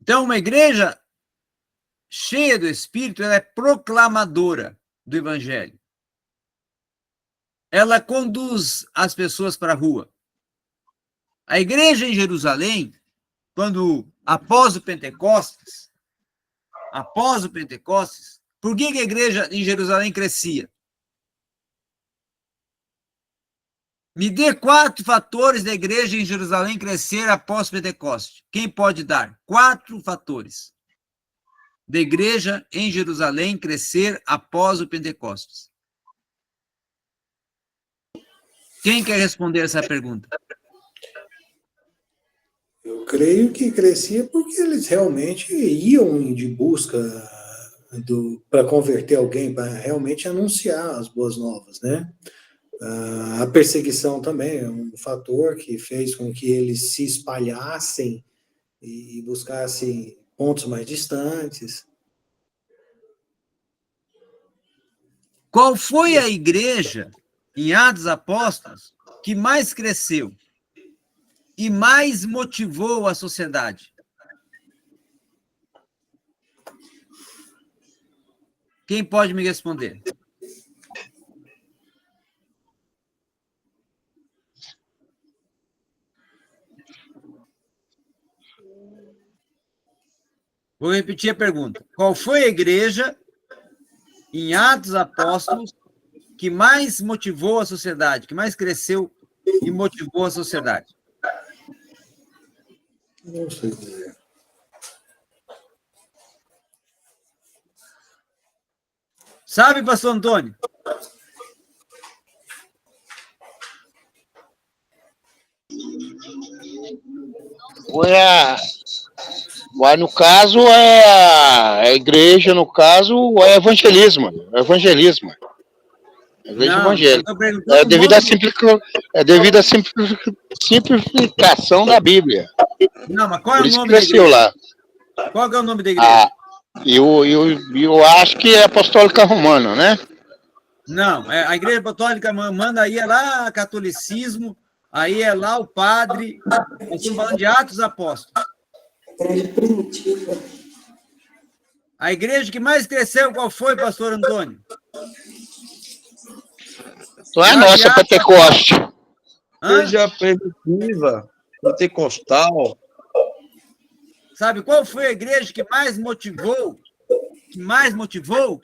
Então, uma igreja cheia do Espírito, ela é proclamadora do Evangelho. Ela conduz as pessoas para a rua. A igreja em Jerusalém, quando após o Pentecostes, por que a igreja em Jerusalém crescia? Me dê 4 fatores da igreja em Jerusalém crescer após o Pentecostes. Quem pode dar? 4 fatores da igreja em Jerusalém crescer após o Pentecostes. Quem quer responder essa pergunta? Eu creio que crescia porque eles realmente iam de busca para converter alguém, para realmente anunciar as boas novas, né? A perseguição também é um fator que fez com que eles se espalhassem e buscassem pontos mais distantes. Qual foi a igreja em Atos Apóstolos que mais cresceu e mais motivou a sociedade? Quem pode me responder? Vou repetir a pergunta. Qual foi a igreja em Atos Apóstolos que mais motivou a sociedade, que mais cresceu e motivou a sociedade? Não sei dizer. Sabe, pastor Antônio? no caso, é a igreja, no caso, é evangelismo. Evangelismo. A igreja Não, eu evangélica. estou perguntando Devido à simplificação da Bíblia. Não, mas qual é Por o isso que nome da cresceu igreja? lá. Qual que é o nome da igreja? Eu acho que é apostólica romana, né? Não, a igreja apostólica manda aí é lá catolicismo, aí é lá o padre. Nós estamos falando de Atos Apóstolos. Igreja primitiva. A igreja que mais cresceu, qual foi, pastor Antônio? Não é Lá de nossa Atos Pentecoste. Hã? Igreja primitiva, pentecostal. Sabe qual foi a igreja que mais motivou? Que mais motivou?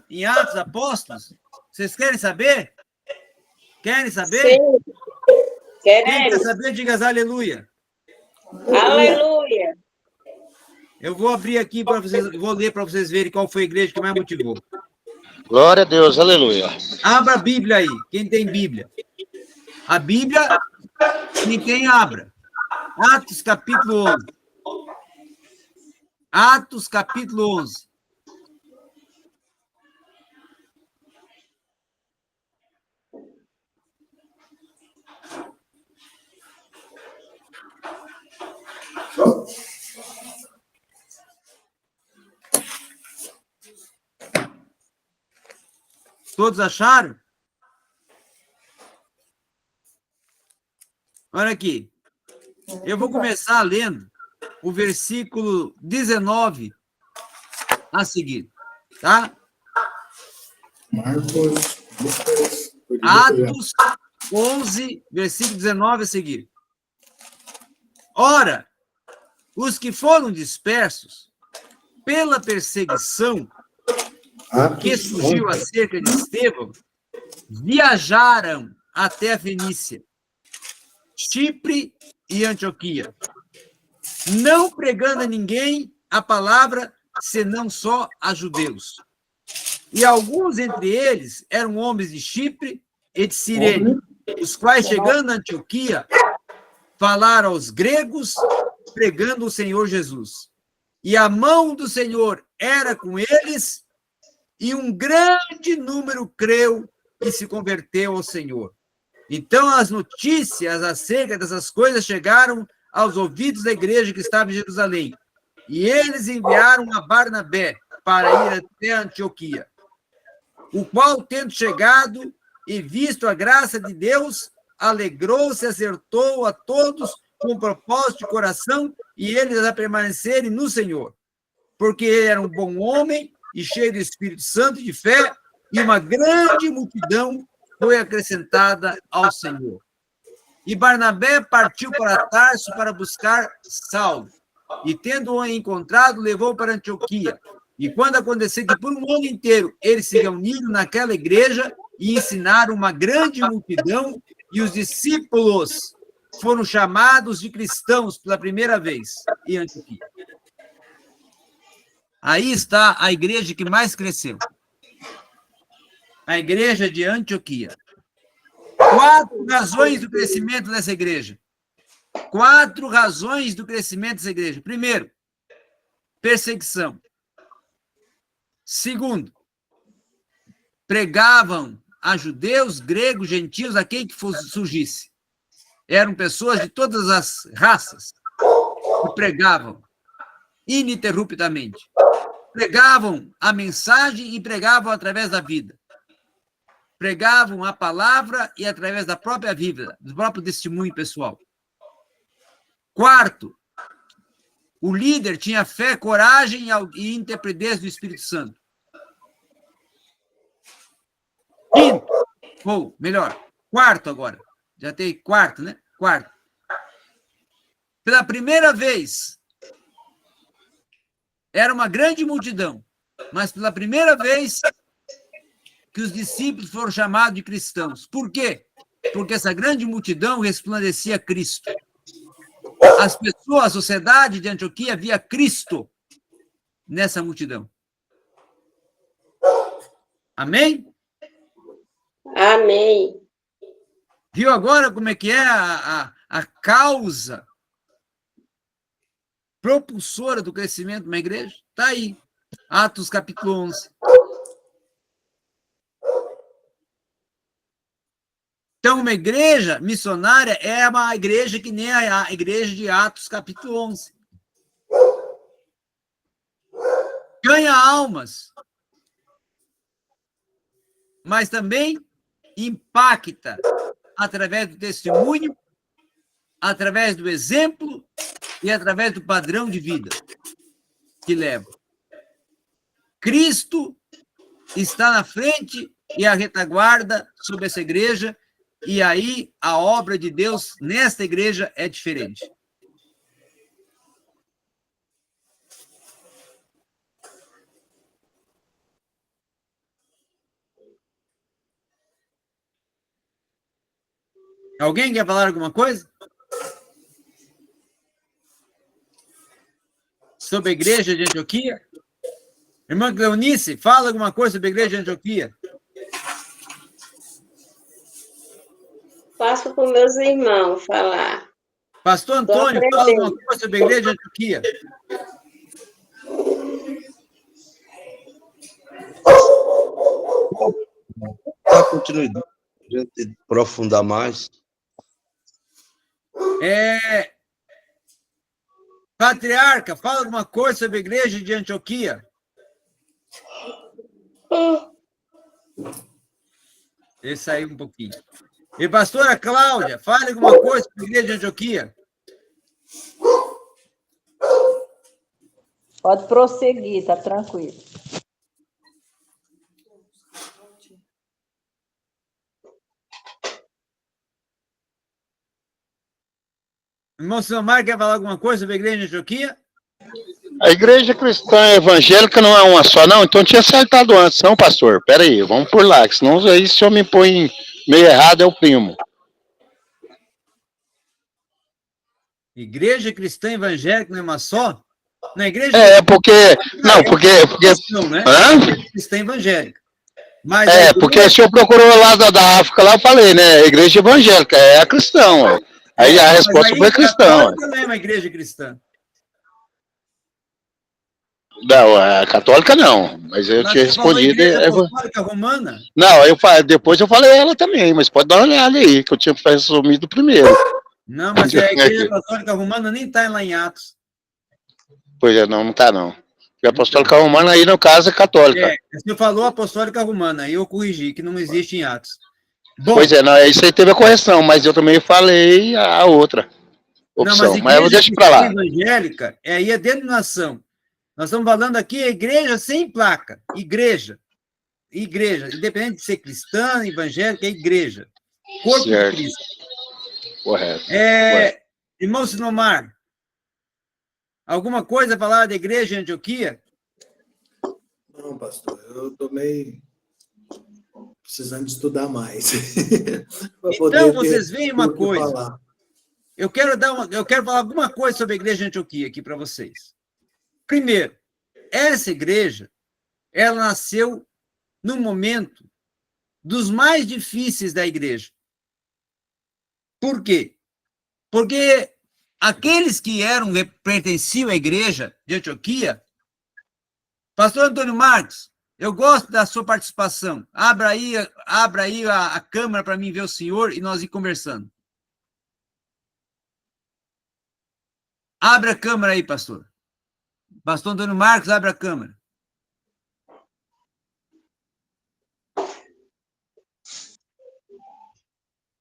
Em Atos Apóstolos? Vocês querem saber? Querem saber? Sim, Quem quer queremos. saber, diga aleluia. Aleluia. Eu vou abrir aqui para vocês, vou ler para vocês verem qual foi a igreja que mais motivou. Glória a Deus, aleluia. Abra a Bíblia aí, quem tem Bíblia. A Bíblia, quem tem, abra. Atos capítulo 11. Atos capítulo 11. Todos acharam? Olha aqui. Eu vou começar lendo o versículo 19 a seguir, tá? Marcos, Lucas, Atos 11, versículo 19 a seguir. Ora, os que foram dispersos pela perseguição que surgiu acerca de Estevão, viajaram até a Fenícia, Chipre e Antioquia, não pregando a ninguém a palavra, senão só a judeus. E alguns entre eles eram homens de Chipre e de Cirene, os quais, chegando a Antioquia, falaram aos gregos, pregando o Senhor Jesus. E a mão do Senhor era com eles, e um grande número creu e se converteu ao Senhor. Então, as notícias acerca dessas coisas chegaram aos ouvidos da igreja que estava em Jerusalém. E eles enviaram a Barnabé para ir até Antioquia, o qual, tendo chegado e visto a graça de Deus, alegrou-se e acertou a todos com propósito de coração, e eles a permanecerem no Senhor. Porque ele era um bom homem e cheio do Espírito Santo e de fé, e uma grande multidão foi acrescentada ao Senhor. E Barnabé partiu para Tarso para buscar Saulo, e tendo-o encontrado, levou para Antioquia. E quando aconteceu que por um ano inteiro eles se reuniram naquela igreja e ensinaram uma grande multidão, e os discípulos foram chamados de cristãos pela primeira vez em Antioquia. Aí está a igreja que mais cresceu. A igreja de Antioquia. 4 razões do crescimento dessa igreja. 4 razões do crescimento dessa igreja. Primeiro, perseguição. Segundo, pregavam a judeus, gregos, gentios, a quem que fosse surgisse. Eram pessoas de todas as raças que pregavam ininterruptamente. Pregavam a mensagem e pregavam através da vida. Pregavam a palavra e através da própria vida, do próprio testemunho pessoal. Quarto, o líder tinha fé, coragem e intrepidez do Espírito Santo. Quinto, ou melhor, quarto agora. Já tem quarto, né? Quarto. Pela primeira vez, era uma grande multidão, mas pela primeira vez que os discípulos foram chamados de cristãos. Por quê? Porque essa grande multidão resplandecia Cristo. As pessoas, a sociedade de Antioquia via Cristo nessa multidão. Amém? Amém. Viu agora como é que é a a causa propulsora do crescimento de uma igreja? Está aí. Atos capítulo 11. Então, uma igreja missionária é uma igreja que nem a igreja de Atos capítulo 11. Ganha almas, mas também impacta através do testemunho, através do exemplo e através do padrão de vida que leva. Cristo está na frente e a retaguarda sobre essa igreja, e aí a obra de Deus nesta igreja é diferente. Alguém quer falar alguma coisa? Sobre a igreja de Antioquia? Irmã Cleonice, fala alguma coisa sobre a igreja de Antioquia. Passo para os meus irmãos falar. Pastor Antônio, fala alguma coisa sobre a igreja de Antioquia. Dá continuidade, a gente aprofundar mais. Patriarca, fala alguma coisa sobre a igreja de Antioquia. Esse aí um pouquinho. E pastora Cláudia, fale alguma coisa sobre a igreja de Antioquia. Pode prosseguir, tá tranquilo. Irmão Silmar, quer falar alguma coisa sobre a igreja de Antioquia? A igreja cristã evangélica não é uma só, não? Então tinha acertado antes, não, pastor? Pera aí, vamos por lá, que senão aí se eu me põe meio errado, é o primo. Igreja cristã evangélica não é uma só? Na igreja porque... Não, porque... não, né? Hã? Cristã evangélica. Mas porque se eu procurou lá da África, lá eu falei, né? Igreja evangélica, é a cristã, ó. Aí a resposta foi cristã. Não é uma igreja cristã. Não, a católica não, mas eu tinha respondido. Apostólica romana? Não, depois eu falei ela também, mas pode dar uma olhada aí, que eu tinha resumido primeiro. Não, mas a igreja apostólica romana nem está lá em Atos. Pois é, não está não. A apostólica romana aí, no caso, é católica. Você falou apostólica romana, aí eu corrigi, que não existe em Atos. Bom, pois é, não, isso aí teve a correção, mas eu também falei a outra opção. Não, mas eu deixo para lá. Evangélica é denominação. Nós estamos falando aqui igreja sem placa. Igreja. Independente de ser cristã, evangélica, é igreja. Corpo certo. de Cristo. Correto. Irmão Sinomar, alguma coisa a falar da igreja de Antioquia? Não, pastor, eu estou meio precisando de estudar mais. Então, vocês veem uma coisa. Eu quero falar alguma coisa sobre a igreja de Antioquia aqui para vocês. Primeiro, essa igreja, ela nasceu no momento dos mais difíceis da igreja. Por quê? Porque aqueles que pertenciam à igreja de Antioquia, pastor Antônio Marcos, eu gosto da sua participação. Abra aí a câmera para mim ver o senhor e nós ir conversando. Abra a câmera aí, pastor. Pastor Antônio Marcos, abre a câmera.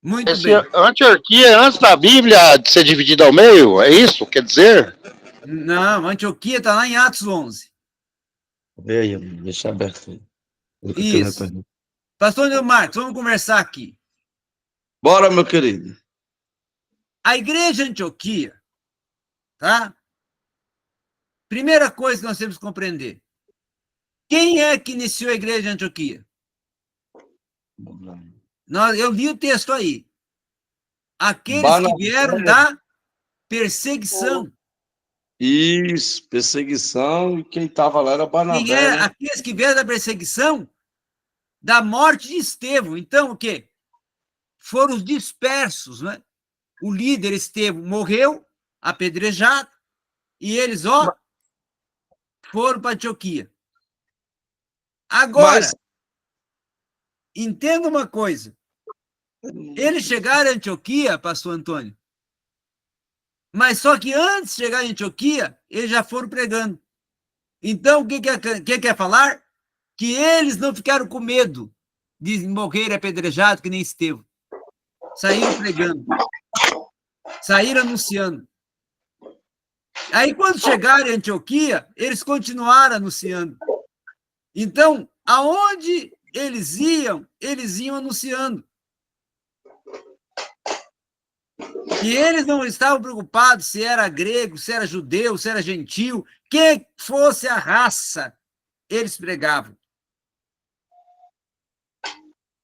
Muito bem. Antioquia é antes da Bíblia de ser dividida ao meio? É isso? Quer dizer? Não, Antioquia está lá em Atos 11. Vê aí, deixa aberto aí. Isso. Pastor Antônio Marcos, vamos conversar aqui. Bora, meu querido. A igreja de Antioquia, tá? Primeira coisa que nós temos que compreender. Quem é que iniciou a igreja de Antioquia? Eu li o texto aí. Aqueles que vieram da perseguição. Isso, perseguição, e quem estava lá era Barnabé. Né? Aqueles que vieram da perseguição, da morte de Estevão. Então, o quê? Foram os dispersos, né? o líder Estevão morreu, apedrejado, e eles, foram para Antioquia. Agora, entenda uma coisa. Eles chegaram em Antioquia, pastor Antônio, mas só que antes de chegar em Antioquia, eles já foram pregando. Então, o que quer falar? Que eles não ficaram com medo de morrer apedrejado, que nem Estevão. Saíram pregando. Saíram anunciando. Aí, quando chegaram em Antioquia, eles continuaram anunciando. Então, aonde eles iam anunciando. E eles não estavam preocupados se era grego, se era judeu, se era gentil, quem fosse a raça, eles pregavam.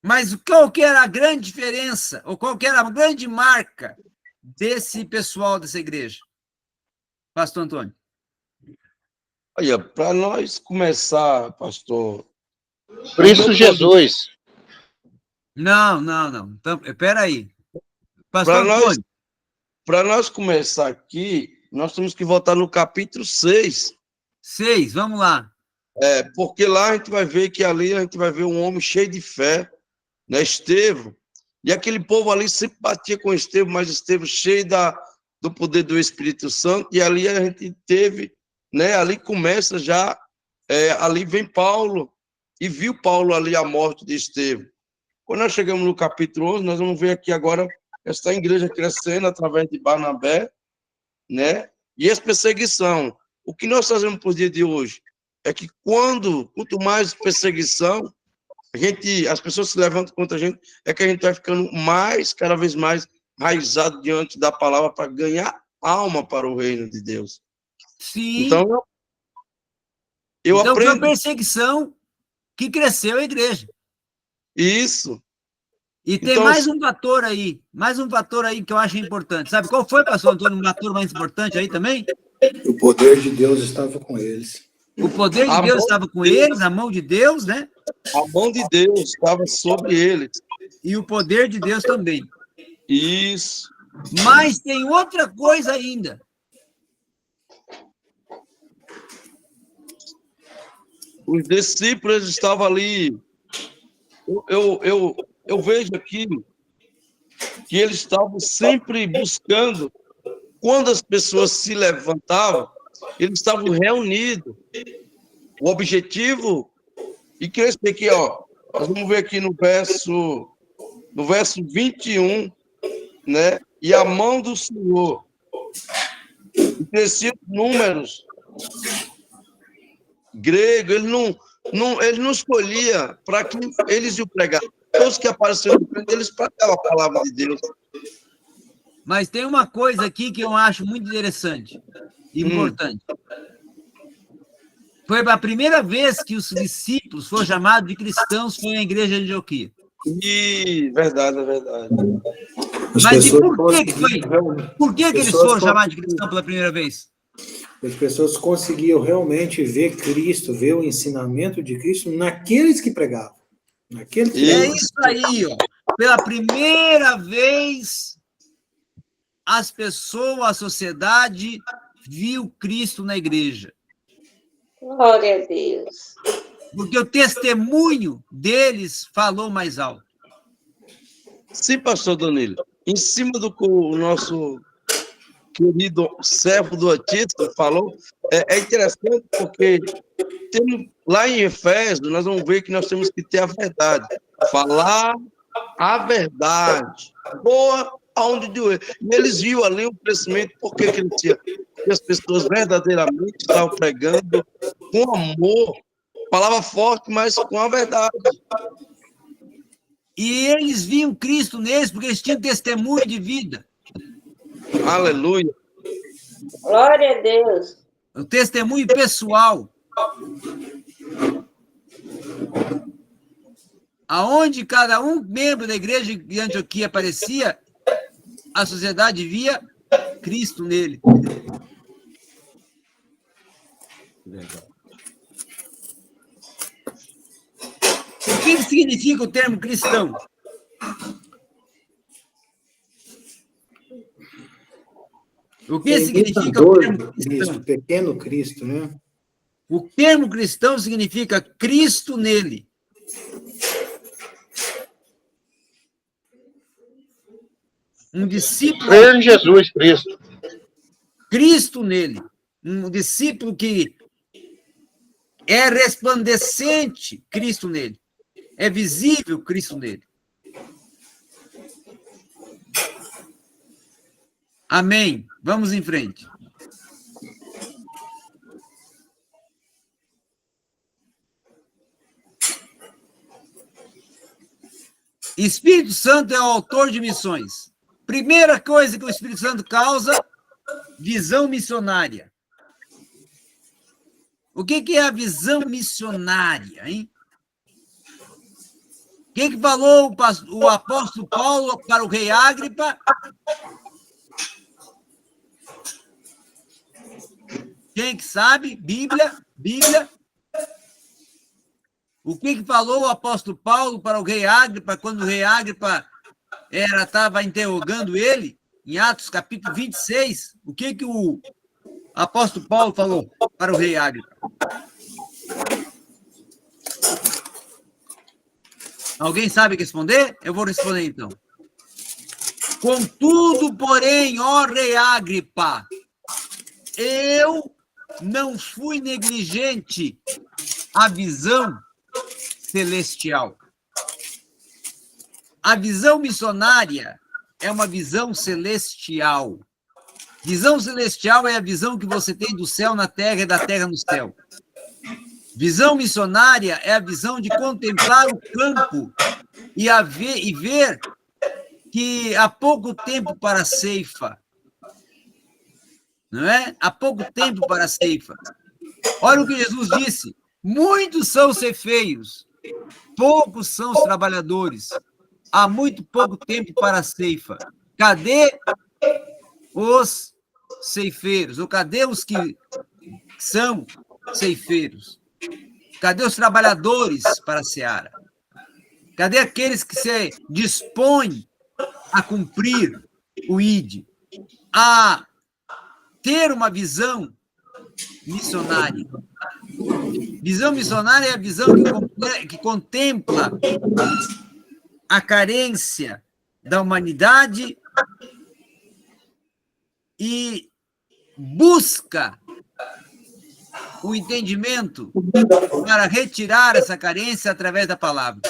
Mas qual que era a grande diferença, ou qual que era a grande marca desse pessoal dessa igreja? Pastor Antônio. Olha, para nós começar, pastor... Cristo Jesus. Não. Então, espera aí. Pastor Antônio. Para nós começar aqui, nós temos que voltar no capítulo 6. 6, vamos lá. Porque lá a gente vai ver que ali a gente vai ver um homem cheio de fé, né, Estevão, e aquele povo ali sempre batia com Estevão, mas Estevão cheio do poder do Espírito Santo, e ali a gente teve, né, ali começa já, ali vem Paulo, e viu Paulo ali a morte de Estevão. Quando nós chegamos no capítulo 11, nós vamos ver aqui agora esta igreja crescendo através de Barnabé, né, e essa perseguição. O que nós fazemos por dia de hoje é que quanto mais perseguição, as pessoas se levantam contra a gente, é que a gente vai ficando cada vez mais enraizado diante da palavra para ganhar alma para o reino de Deus. Sim. Então, eu aprendo. Foi a perseguição que cresceu a igreja. Isso. E tem mais um fator aí que eu acho importante. Sabe qual foi, pastor Antônio, um fator mais importante aí também? O poder de Deus estava com eles. O poder de Deus estava com eles, a mão de Deus, né? A mão de Deus estava sobre eles. E o poder de Deus também. Isso. Mas tem outra coisa ainda. Os discípulos estavam ali. Eu vejo aqui que eles estavam sempre buscando. Quando as pessoas se levantavam, eles estavam reunidos. O objetivo, e que eu expliquei, nós vamos ver aqui no verso 21, né? E a mão do Senhor, e cresciam números grego, ele não escolhia para que eles iam pregar. Todos que apareceram no frente deles pregavam a palavra de Deus. Mas tem uma coisa aqui que eu acho muito interessante e importante. Foi a primeira vez que os discípulos foram chamados de cristãos, foi na igreja de Antioquia. Verdade. Mas e por que foi? Por que eles foram chamados de cristãos pela primeira vez? As pessoas conseguiam realmente ver Cristo, ver o ensinamento de Cristo naqueles que pregavam. Isso aí, Pela primeira vez, as pessoas, a sociedade, viu Cristo na igreja. Glória a Deus. Porque o testemunho deles falou mais alto. Sim, pastor Danilo. Em cima do que o nosso querido servo do Antídoto falou, é interessante porque lá em Efésios, nós vamos ver que nós temos que ter a verdade. Falar a verdade. Boa aonde doer. E eles viam ali o crescimento, por que crescia? Porque as pessoas verdadeiramente estavam pregando com amor, palavra forte, mas com a verdade. E eles viam Cristo neles porque eles tinham testemunho de vida. Aleluia. Glória a Deus. O testemunho pessoal. Aonde cada um membro da igreja de Antioquia aparecia, a sociedade via Cristo nele. O que significa o termo cristão? O que significa o Imitador termo do cristão? Cristo, pequeno Cristo, né? O termo cristão significa Cristo nele. Um discípulo, Crer em Jesus Cristo. Cristo nele. Um discípulo que é resplandecente, Cristo nele. É visível, Cristo nele. Amém. Vamos em frente. Espírito Santo é o autor de missões. Primeira coisa que o Espírito Santo causa, visão missionária. O que é a visão missionária, hein? O que falou o apóstolo Paulo para o rei Agripa? Quem que sabe? Bíblia. O que falou o apóstolo Paulo para o rei Agripa, quando o rei Agripa estava interrogando ele, em Atos capítulo 26? O que o apóstolo Paulo falou para o rei Agripa? Alguém sabe responder? Eu vou responder, então. Contudo, porém, ó rei Agripa, eu não fui negligente à visão celestial. A visão missionária é uma visão celestial. Visão celestial é a visão que você tem do céu na terra e da terra no céu. Visão missionária é a visão de contemplar o campo e ver que há pouco tempo para a ceifa. Não é? Há pouco tempo para a ceifa. Olha o que Jesus disse. Muitos são ceifeiros, poucos são os trabalhadores. Há muito pouco tempo para a ceifa. Cadê os ceifeiros? Ou cadê os que são ceifeiros? Cadê os trabalhadores para a seara? Cadê aqueles que se dispõem a cumprir o ID? A ter uma visão missionária. Visão missionária é a visão que contempla a carência da humanidade e busca o entendimento para retirar essa carência através da palavra.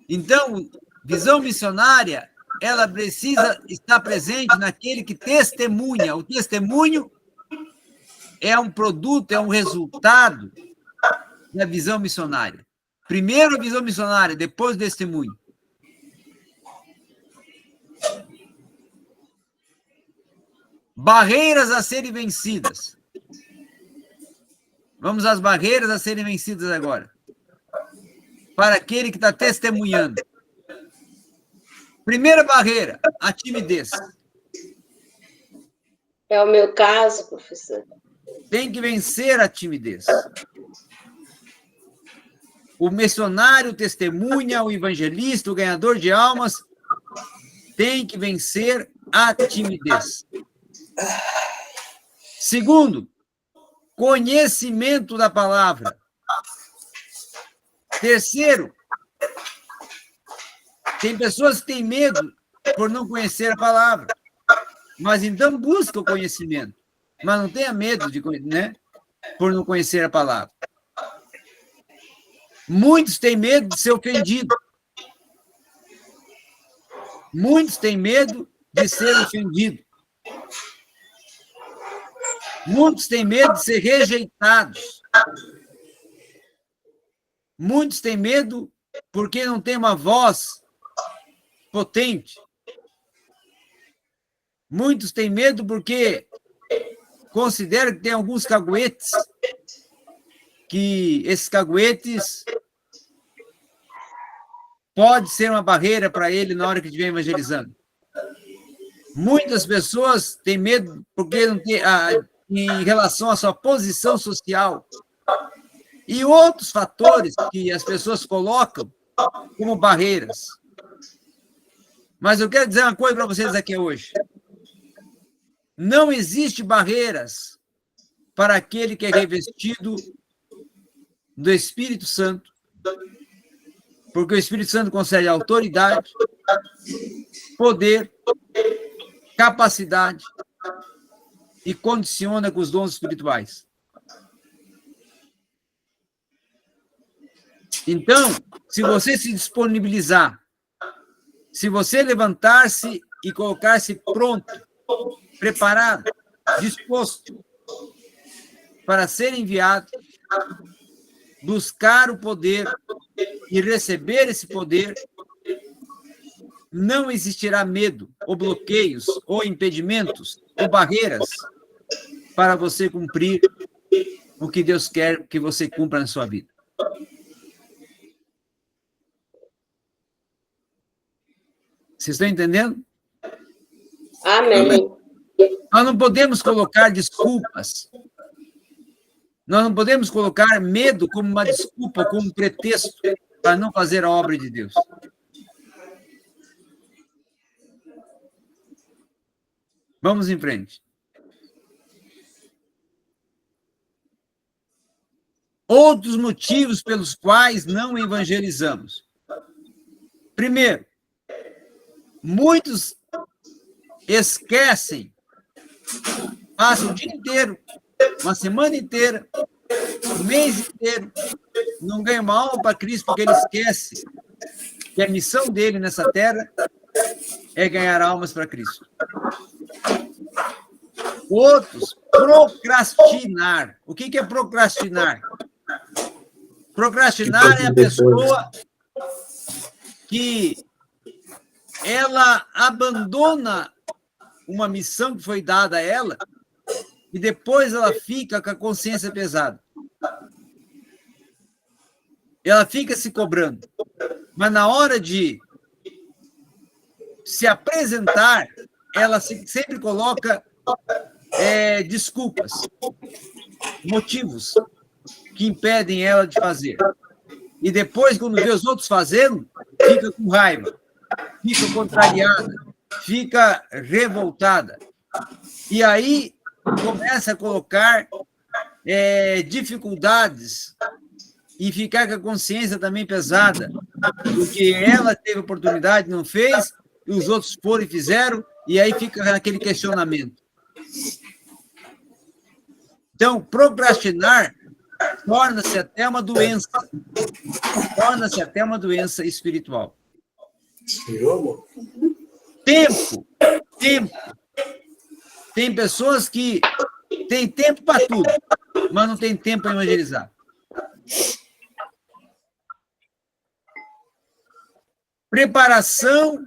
Então, visão missionária, ela precisa estar presente naquele que testemunha. O testemunho é um produto, é um resultado da visão missionária. Primeiro a visão missionária, depois o testemunho. Barreiras a serem vencidas. Vamos às barreiras a serem vencidas agora. Para aquele que está testemunhando. Primeira barreira, a timidez. É o meu caso, professor. Tem que vencer a timidez. O missionário, o testemunha, o evangelista, o ganhador de almas, tem que vencer a timidez. Segundo, conhecimento da palavra. Terceiro, tem pessoas que têm medo por não conhecer a palavra, mas então busca o conhecimento. Mas não tenha medo de, né, por não conhecer a palavra. Muitos têm medo de ser ofendido. Muitos têm medo de ser ofendido. Muitos têm medo de ser rejeitados. Muitos têm medo porque não tem uma voz potente. Muitos têm medo porque consideram que tem alguns caguetes, que esses caguetes pode ser uma barreira para ele na hora que estiver evangelizando. Muitas pessoas têm medo porque não tem, em relação à sua posição social e outros fatores que as pessoas colocam como barreiras. Mas eu quero dizer uma coisa para vocês aqui hoje. Não existe barreiras para aquele que é revestido do Espírito Santo, porque o Espírito Santo concede autoridade, poder, capacidade e condiciona com os dons espirituais. Então, se você se disponibilizar, se você levantar-se e colocar-se pronto, preparado, disposto para ser enviado, buscar o poder e receber esse poder, não existirá medo, ou bloqueios, ou impedimentos, ou barreiras para você cumprir o que Deus quer que você cumpra na sua vida. Vocês estão entendendo? Amém. Nós não podemos colocar desculpas. Nós não podemos colocar medo como uma desculpa, como um pretexto para não fazer a obra de Deus. Vamos em frente. Outros motivos pelos quais não evangelizamos. Primeiro, muitos esquecem, passam o dia inteiro, uma semana inteira, um mês inteiro, não ganham uma alma para Cristo porque ele esquece que a missão dele nessa terra é ganhar almas para Cristo. Outros, procrastinar. O que é procrastinar? Procrastinar é a pessoa que ela abandona uma missão que foi dada a ela e depois ela fica com a consciência pesada. Ela fica se cobrando. Mas na hora de se apresentar, ela sempre coloca desculpas, motivos que impedem ela de fazer. E depois, quando vê os outros fazendo, fica com raiva, fica contrariada, fica revoltada. E aí começa a colocar dificuldades e ficar com a consciência também pesada, porque ela teve oportunidade, não fez, e os outros foram e fizeram, e aí fica naquele questionamento. Então, procrastinar torna-se até uma doença. Torna-se até uma doença espiritual. Tempo. Tem pessoas que têm tempo para tudo, mas não tem tempo para evangelizar. Preparação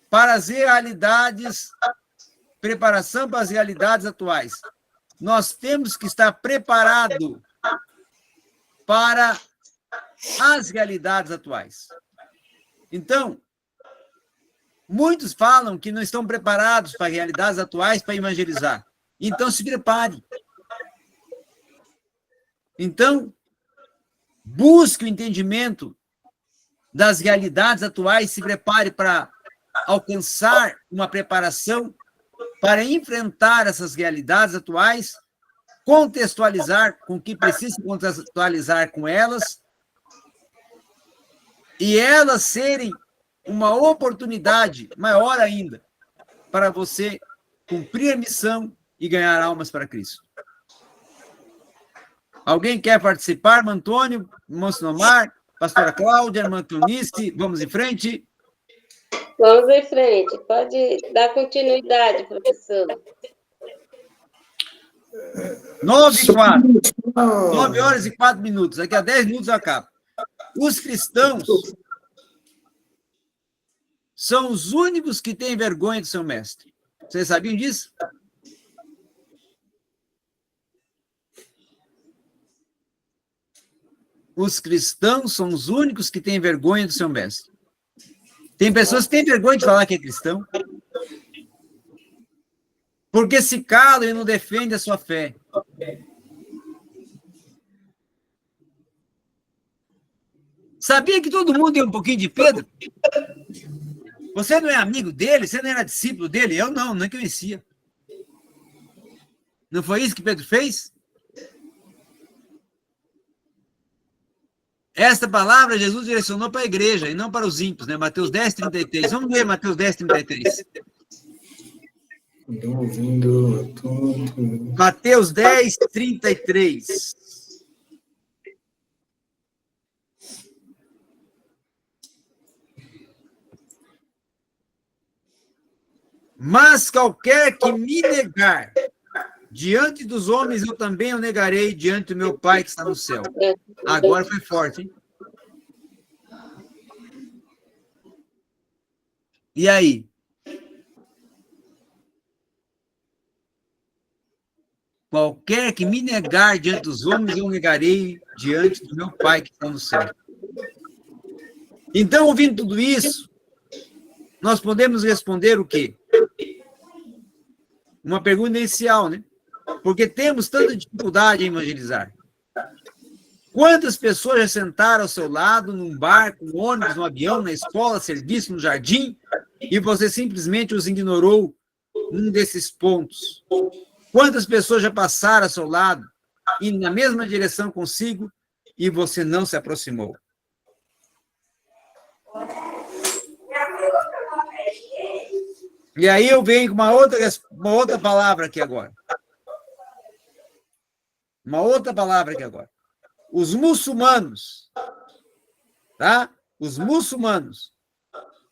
para as realidades atuais. Nós temos que estar preparados para as realidades atuais. Então, muitos falam que não estão preparados para realidades atuais para evangelizar. Então, se prepare. Então, busque o entendimento das realidades atuais, se prepare para alcançar uma preparação para enfrentar essas realidades atuais, contextualizar com o que precisa contextualizar com elas, e elas serem uma oportunidade maior ainda para você cumprir a missão e ganhar almas para Cristo. Alguém quer participar? Irmão Antônio, irmão Sinomar, pastora Cláudia, irmã Cleonice, vamos em frente? Vamos em frente. Pode dar continuidade, professor. 9 horas e 4 minutos. Daqui a 10 minutos eu acabo. Os cristãos são os únicos que têm vergonha do seu mestre. Vocês sabiam disso? Os cristãos são os únicos que têm vergonha do seu mestre. Tem pessoas que têm vergonha de falar que é cristão, porque se calam e não defendem a sua fé. Sabia que todo mundo tem um pouquinho de Pedro? Você não é amigo dele? Você não era discípulo dele? Eu não conhecia. Não foi isso que Pedro fez? Esta palavra Jesus direcionou para a igreja e não para os ímpios, né? Mateus 10, 33. Vamos ler Mateus 10, 33. Estou ouvindo tudo. Mateus 10, 33. Mas qualquer que me negar diante dos homens, eu também o negarei diante do meu Pai que está no céu. Agora foi forte, hein? E aí? Qualquer que me negar diante dos homens, eu negarei diante do meu Pai que está no céu. Então, ouvindo tudo isso, nós podemos responder o quê? Uma pergunta inicial, né? Porque temos tanta dificuldade em evangelizar. Quantas pessoas já sentaram ao seu lado, num barco, no ônibus, no avião, na escola, serviço, no jardim, e você simplesmente os ignorou num desses pontos? Quantas pessoas já passaram ao seu lado, e na mesma direção consigo, e você não se aproximou? E aí eu venho com uma outra palavra aqui agora. Uma outra palavra aqui agora. Os muçulmanos, tá? Os muçulmanos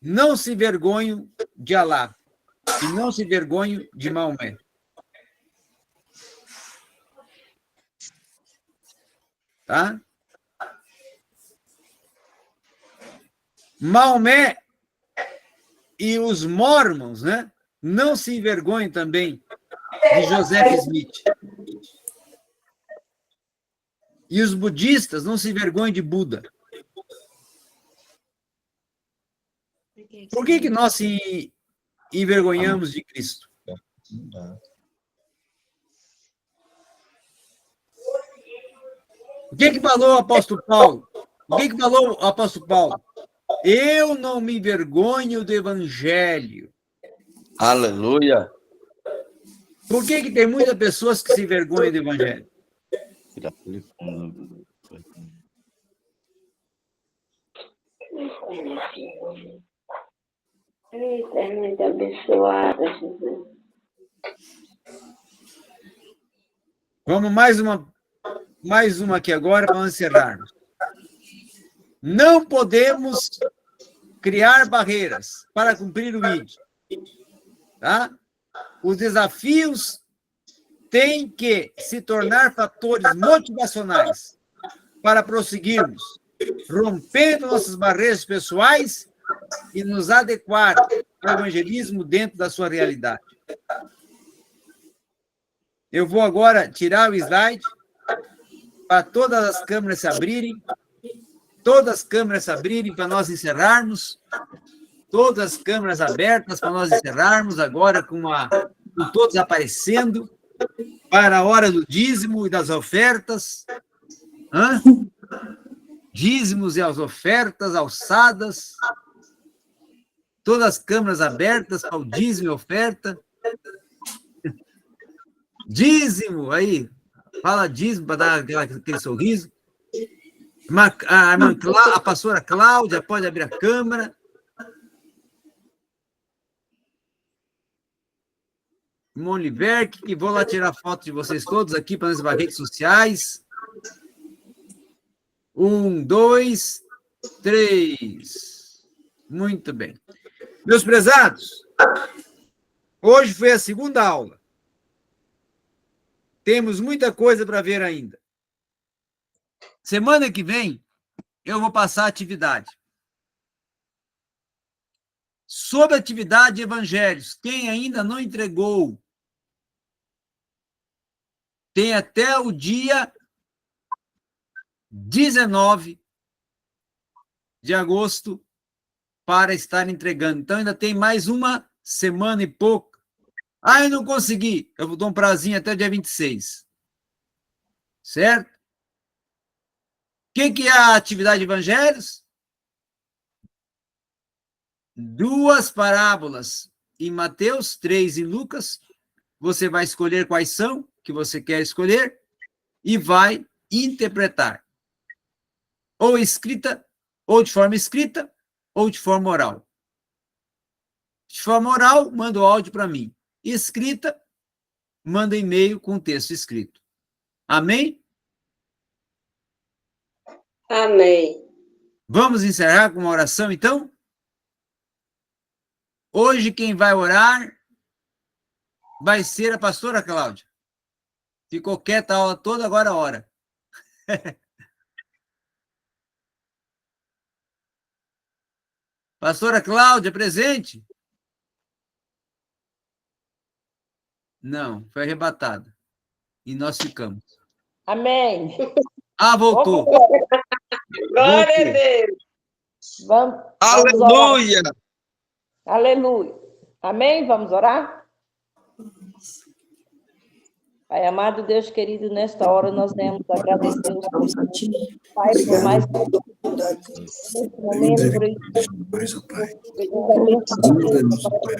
não se envergonham de Alá e não se envergonham de Maomé. Tá? Maomé e os mormons, né, não se envergonham também de Joseph Smith. E os budistas não se envergonham de Buda. Por que nós se envergonhamos de Cristo? O que falou o apóstolo Paulo? O que falou o apóstolo Paulo? Eu não me envergonho do evangelho. Aleluia. Por que tem muitas pessoas que se envergonham do evangelho? Eita, é muito abençoada, Jesus. Vamos mais uma aqui agora para encerrarmos. Não podemos criar barreiras para cumprir o ID. Tá? Os desafios têm que se tornar fatores motivacionais para prosseguirmos, rompendo nossas barreiras pessoais e nos adequar ao evangelismo dentro da sua realidade. Eu vou agora tirar o slide para todas as câmeras se abrirem, todas as câmeras se abrirem para nós encerrarmos, todas as câmeras abertas para nós encerrarmos agora com todos aparecendo para a hora do dízimo e das ofertas. Hã? Dízimos e as ofertas alçadas, todas as câmeras abertas para o dízimo e oferta. Dízimo, fala dízimo para dar aquele sorriso. A pastora Cláudia pode abrir a câmera. Moliver, que vou lá tirar foto de vocês todos aqui para as redes sociais. 1, 2, 3. Muito bem. Meus prezados, hoje foi a segunda aula. Temos muita coisa para ver ainda. Semana que vem, eu vou passar a atividade. Sobre a atividade de evangelhos, quem ainda não entregou, tem até o dia 19 de agosto para estar entregando. Então, ainda tem mais uma semana e pouco. Eu não consegui. Eu vou dar um prazinho até o dia 26. Certo? O que é a atividade de evangelhos? 2 parábolas em Mateus, 3 em Lucas. Você vai escolher quais são que você quer escolher e vai interpretar. Ou escrita, ou de forma escrita, ou de forma oral. De forma oral, manda o áudio para mim. Escrita, manda e-mail com o texto escrito. Amém? Amém. Vamos encerrar com uma oração, então? Hoje quem vai orar vai ser a pastora Cláudia. Ficou quieta a aula toda, agora ora. Pastora Cláudia, presente? Não, foi arrebatada. E nós ficamos. Amém. Ah, voltou. Glória a Deus. Vamos orar. Aleluia! Aleluia. Amém? Vamos orar? Pai amado, Deus querido, nesta hora nós devemos agradecer ao Senhor, Pai, por mais nesse momento, por isso. Mais, ó Pai. Precisamente, Ajuda-nos, ó Pai.